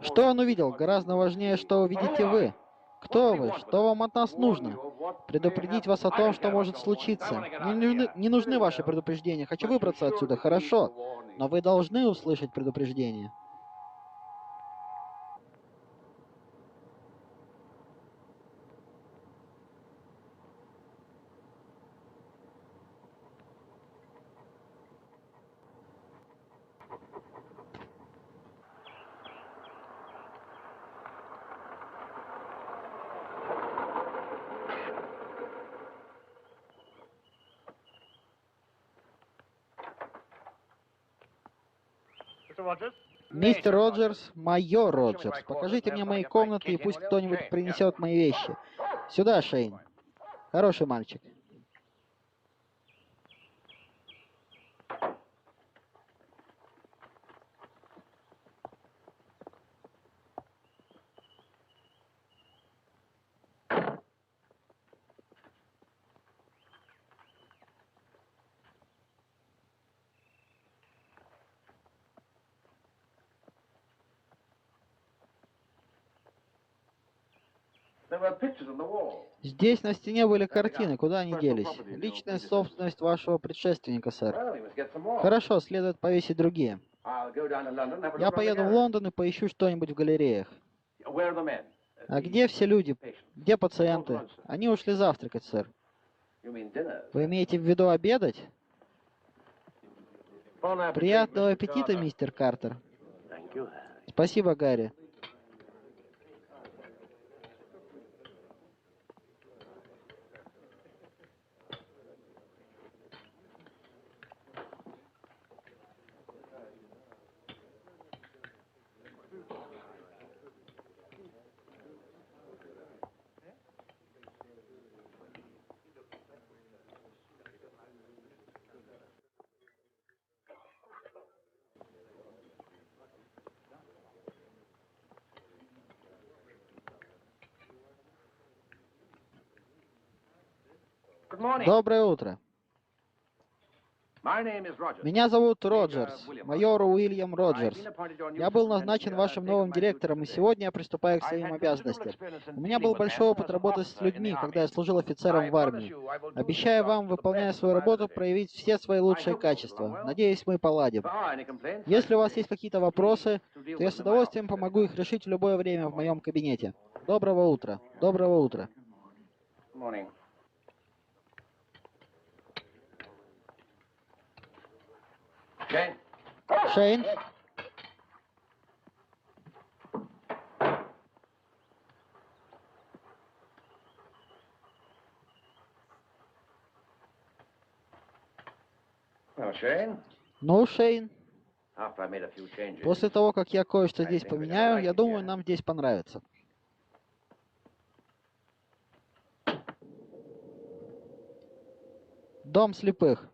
A: Что он увидел? Гораздо важнее, что увидите вы. Кто вы? Что вам от нас нужно? Предупредить вас о том, что может случиться. Не нужны ваши предупреждения. Хочу выбраться отсюда, хорошо. Но вы должны услышать предупреждение. Мистер Роджерс, майор Роджерс, покажите мне мои комнаты, и пусть кто-нибудь принесет мои вещи. Сюда, Шейн. Хороший мальчик. Здесь на стене были картины, куда они делись? Личная собственность вашего предшественника, сэр. Хорошо, следует повесить другие. Я поеду в Лондон и поищу что-нибудь в галереях. А где все люди? Где пациенты? Они ушли завтракать, сэр. Вы имеете в виду обедать? Приятного аппетита, мистер Картер. Спасибо, Гарри. Доброе утро. Меня зовут Роджерс, майор Уильям Роджерс. Я был назначен вашим новым директором, и сегодня я приступаю к своим обязанностям. У меня был большой опыт работы с людьми, когда я служил офицером в армии. Обещаю вам, выполняя свою работу, проявить все свои лучшие качества. Надеюсь, мы поладим. Если у вас есть какие-то вопросы, то я с удовольствием помогу их решить в любое время в моем кабинете. Доброго утра. Доброго утра. Шейн? Ну, Шейн, после того, как я кое-что здесь поменяю, я думаю, нам здесь понравится. Дом слепых.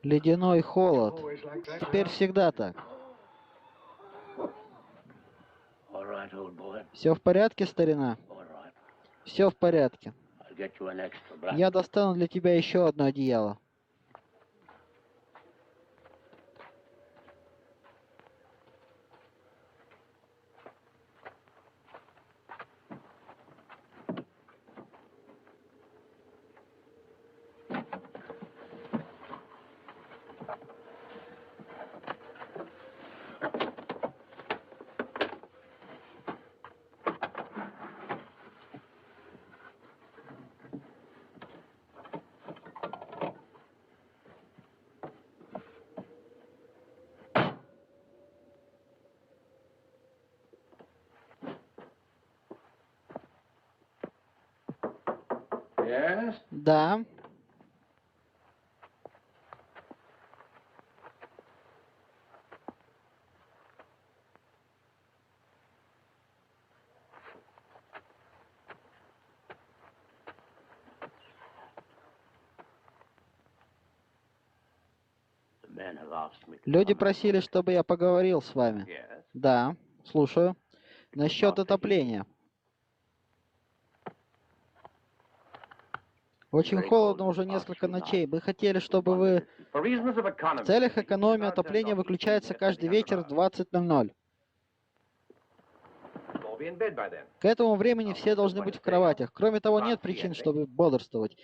A: Ледяной холод. Теперь всегда так. Все в порядке, старина? Все в порядке. Я достану для тебя еще одно одеяло. Да. Люди просили, чтобы я поговорил с вами. Да, слушаю. Насчет отопления. Очень холодно уже несколько ночей. Мы хотели, чтобы вы... В целях экономии отопление выключается каждый вечер в 20:00. К этому времени все должны быть в кроватях. Кроме того, нет причин, чтобы бодрствовать.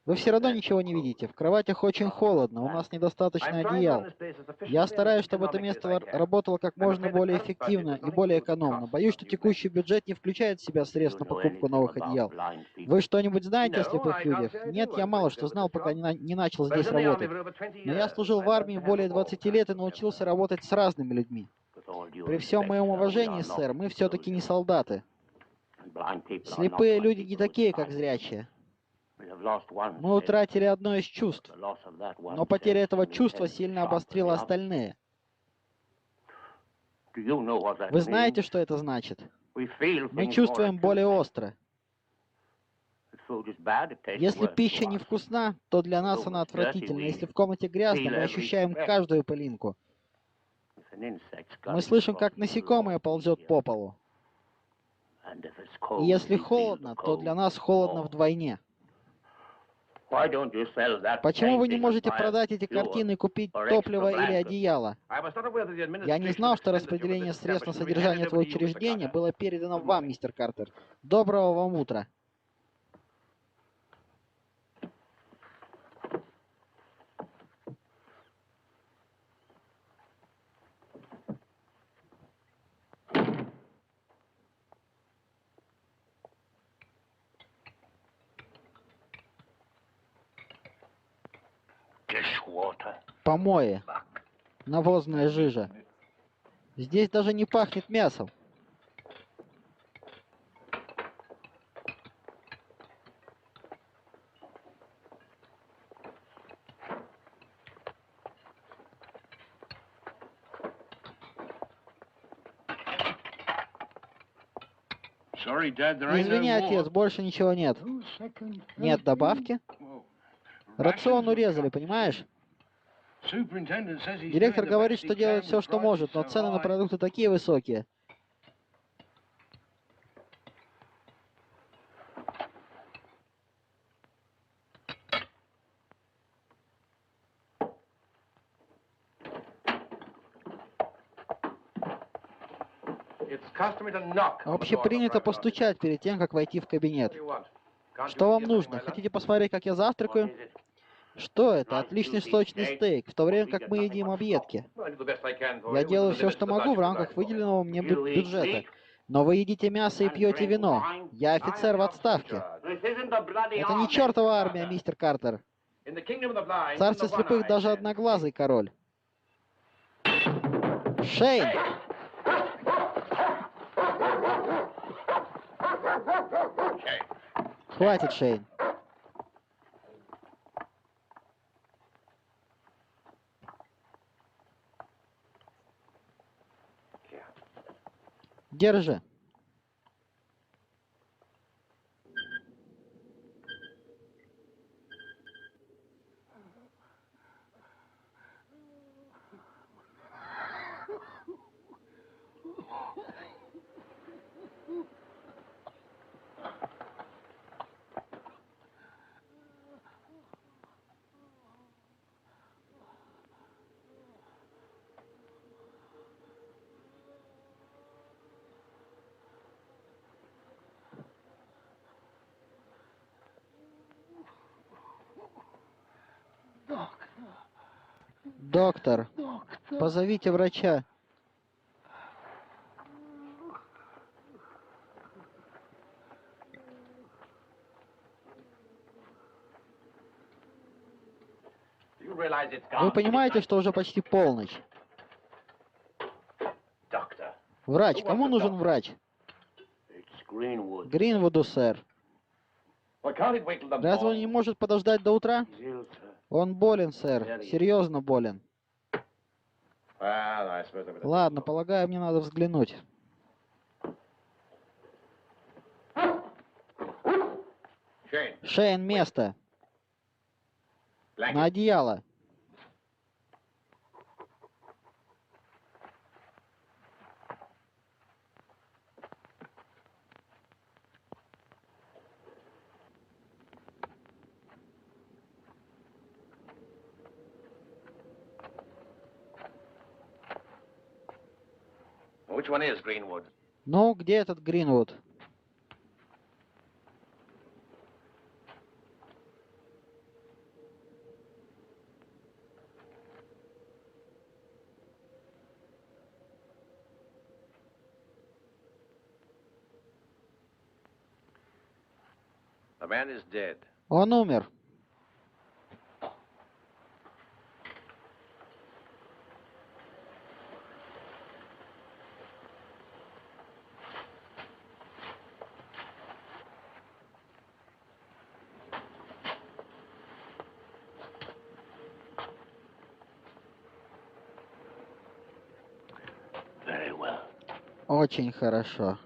A: Вы все равно ничего не видите. В кроватях очень холодно, у нас недостаточно одеял. Я стараюсь, чтобы это место работало как можно более эффективно и более экономно. Боюсь, что текущий бюджет не включает в себя средств на покупку новых одеял. Вы что-нибудь знаете о слепых людях? Нет, я мало что знал, пока не начал здесь работать. Но я служил в армии более 20 лет и научился работать с разными людьми. При всем моем уважении, сэр, мы все-таки не солдаты. Слепые люди не такие, как зрячие. Мы утратили одно из чувств, но потеря этого чувства сильно обострила остальные. Вы знаете, что это значит? Мы чувствуем более остро. Если пища невкусна, то для нас она отвратительна. Если в комнате грязно, мы ощущаем каждую пылинку. Мы слышим, как насекомое ползет по полу. И если холодно, то для нас холодно вдвойне. Почему вы не можете продать эти картины и купить топливо или одеяло? Я не знал, что распределение средств на содержание этого учреждения было передано вам, мистер Картер. Доброго вам утра. Помои. Навозная жижа. Здесь даже не пахнет мясом. Извини, отец, больше ничего нет. Нет добавки? Рацион урезали, понимаешь? Директор говорит, что делает все, что может, но цены на продукты такие высокие. Общепринято постучать перед тем, как войти в кабинет. Что вам нужно? Хотите посмотреть, как я завтракаю? Что это? Отличный сочный стейк, в то время как мы едим объедки. Я делаю все, что могу в рамках выделенного мне бюджета. Но вы едите мясо и пьете вино. Я офицер в отставке. Это не чертова армия, мистер Картер. В царстве слепых даже одноглазый король. Шейн! Хватит, Шейн. Держи. Доктор, позовите врача. Вы понимаете, что уже почти полночь? Врач. Кому нужен врач? Гринвуду, сэр. Разве он не может подождать до утра? Он болен, сэр. Серьезно болен. Ладно, полагаю, мне надо взглянуть. Шейн, место. На одеяло.
C: Which one is Greenwood?
A: Ну, где этот Гринвуд?
C: The man is dead.
A: Он умер.
C: Very well.
A: Очень хорошо.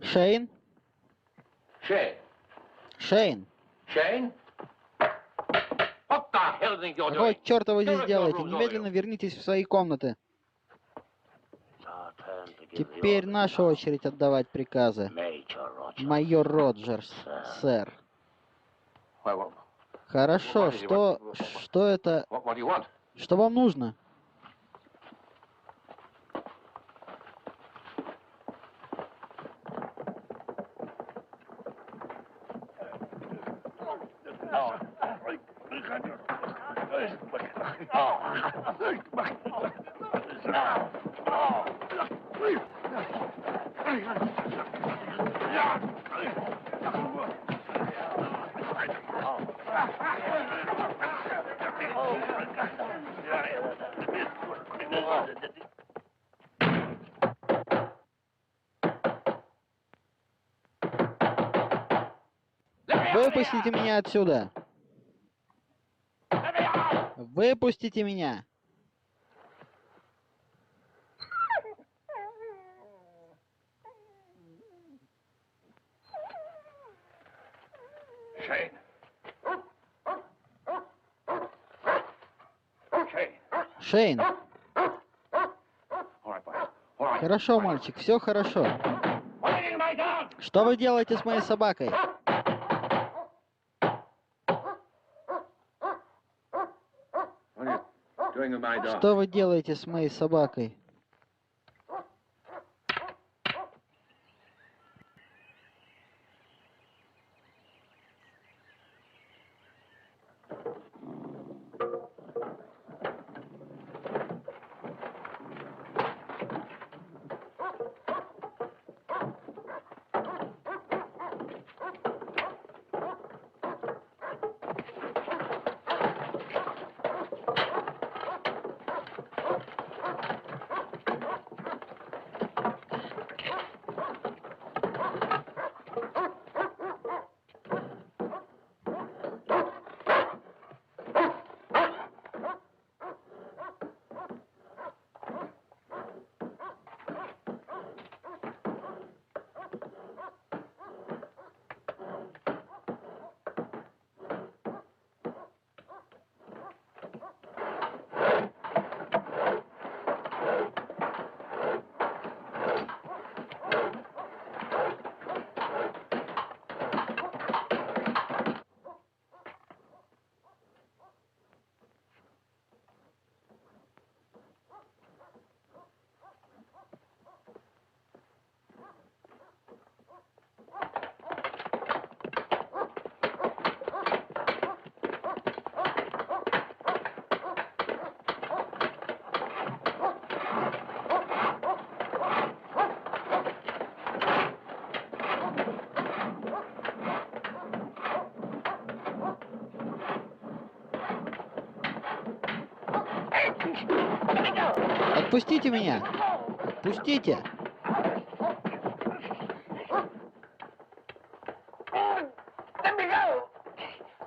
A: Шейн?
C: Shane.
A: Шейн,
C: Shane? What the hell do you think you're
A: какого
C: doing?
A: черта вы
C: You're
A: здесь
C: in your
A: делаете?
C: rooms,
A: Немедленно
C: all of you.
A: вернитесь в свои комнаты.
C: It's our turn to give the
A: Теперь
C: orders
A: наша
C: now.
A: очередь отдавать приказы.
C: Major Rogers.
A: Майор Роджерс, сэр.
C: Well,
A: Хорошо,
C: what is it?
A: что это?
C: what do you want?
A: Что вам нужно? Выпустите меня отсюда! Выпустите меня! Шейн! Хорошо, мальчик, все хорошо. Что вы делаете с моей собакой? Что вы делаете с моей собакой? Отпустите меня! Отпустите!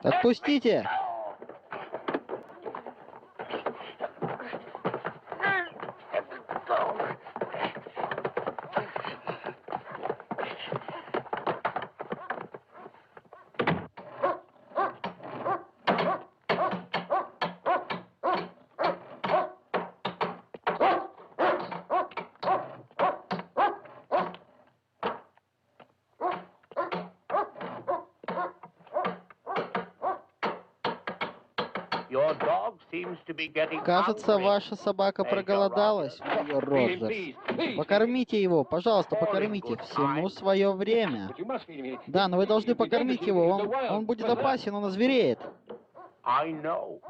A: Отпустите! Кажется, ваша собака проголодалась, майор Роджерс. Покормите его, пожалуйста, покормите. Всему свое время. Да, но вы должны покормить его, он будет опасен, он озвереет.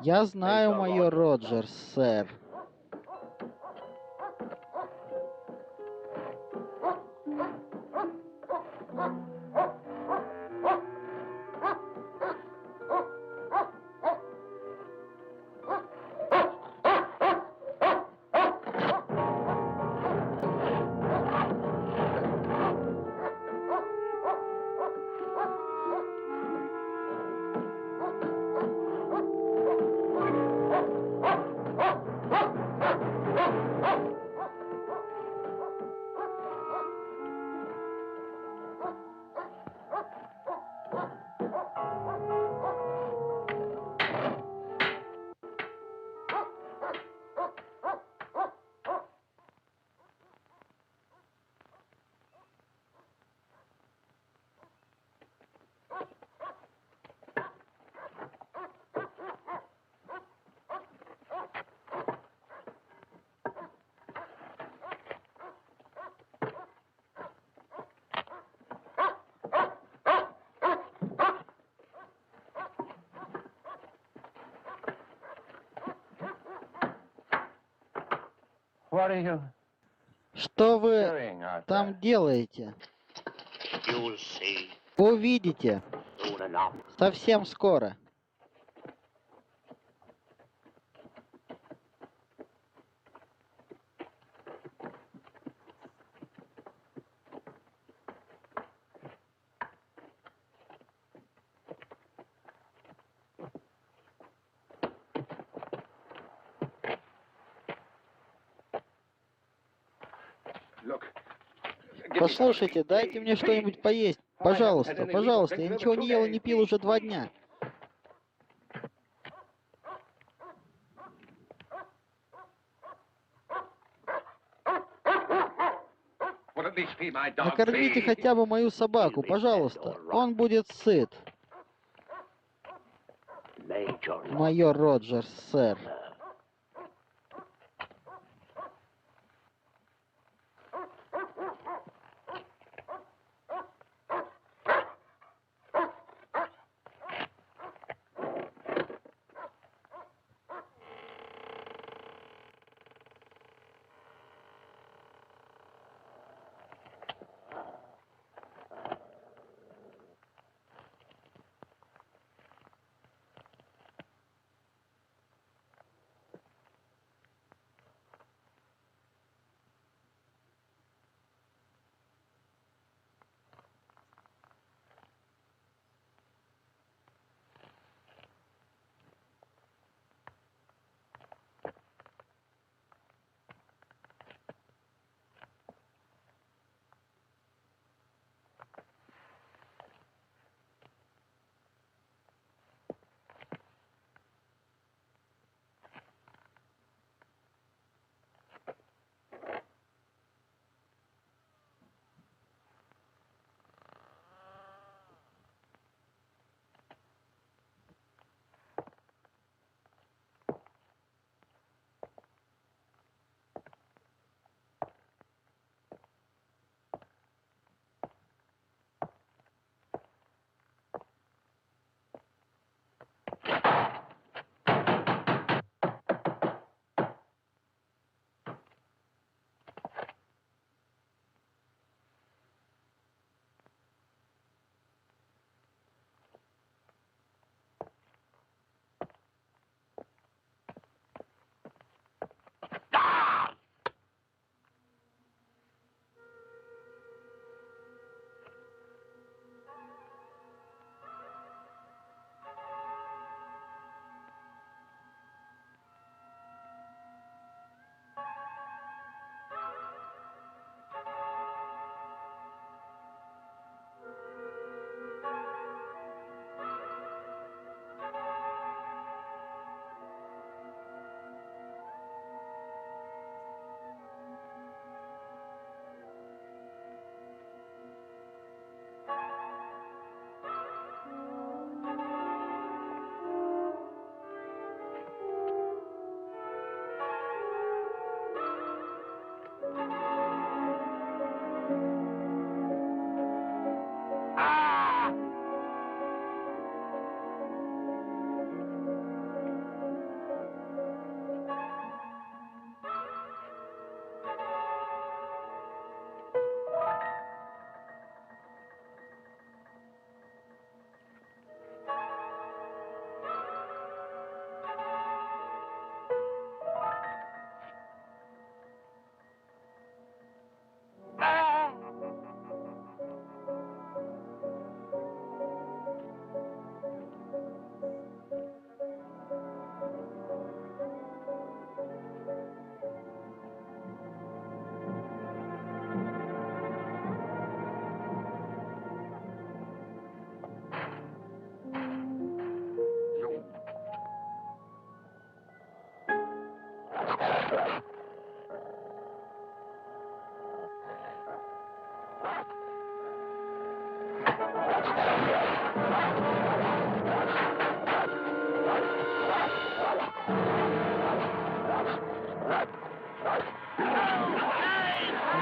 A: Я знаю, майор Роджерс, сэр.
C: What are you
A: Что вы
C: doing out there?
A: там делаете?
D: You'll see
A: Увидите
D: soon enough.
A: совсем скоро. Послушайте, дайте мне что-нибудь поесть. Пожалуйста, пожалуйста. Я ничего не ел и не пил уже 2 дня. Накормите хотя бы мою собаку, пожалуйста. Он будет сыт. Майор Роджерс, сэр.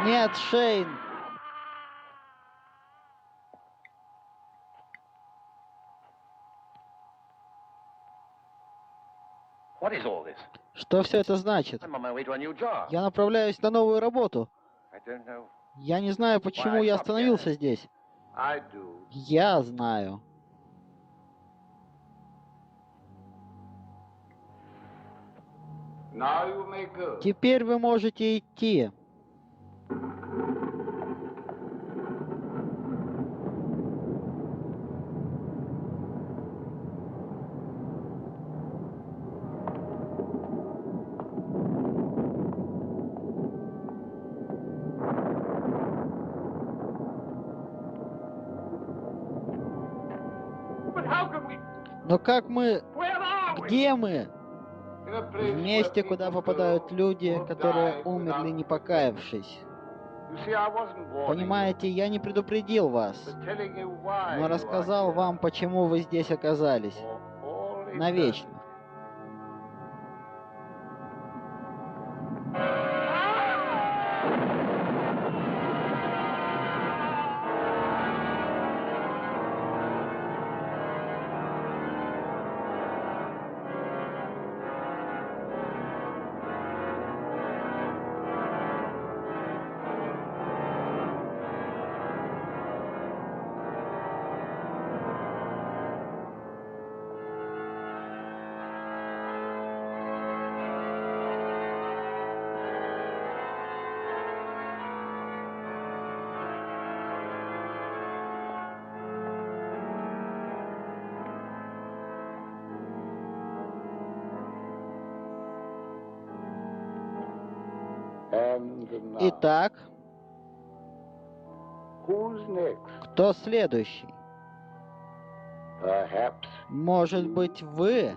A: Нет, Шейн.
D: What is all this?
A: Что все это значит?
C: I'm on my way to a new job.
A: Я направляюсь на новую работу.
C: I don't know.
A: Я не знаю, почему я остановился здесь.
C: I do.
A: Я знаю.
C: Now you may go.
A: Теперь вы можете идти.
C: But how can we?
A: Но как мы...
C: Where are we?
A: Где мы?
C: In a place
A: В месте,
C: where
A: куда
C: people
A: попадают
C: go
A: люди,
C: who
A: которые
C: died
A: умерли,
C: without
A: не
C: repenting.
A: покаявшись.
C: You see, I wasn't warning
A: Понимаете, я не предупредил вас,
C: you, but telling you why
A: но
C: you
A: рассказал
C: are here
A: вам, почему вы здесь оказались.
C: for all eternity.
A: Навечно.
C: And now,
A: Итак,
C: who's next?
A: кто следующий?
C: Perhaps
A: Может быть, вы?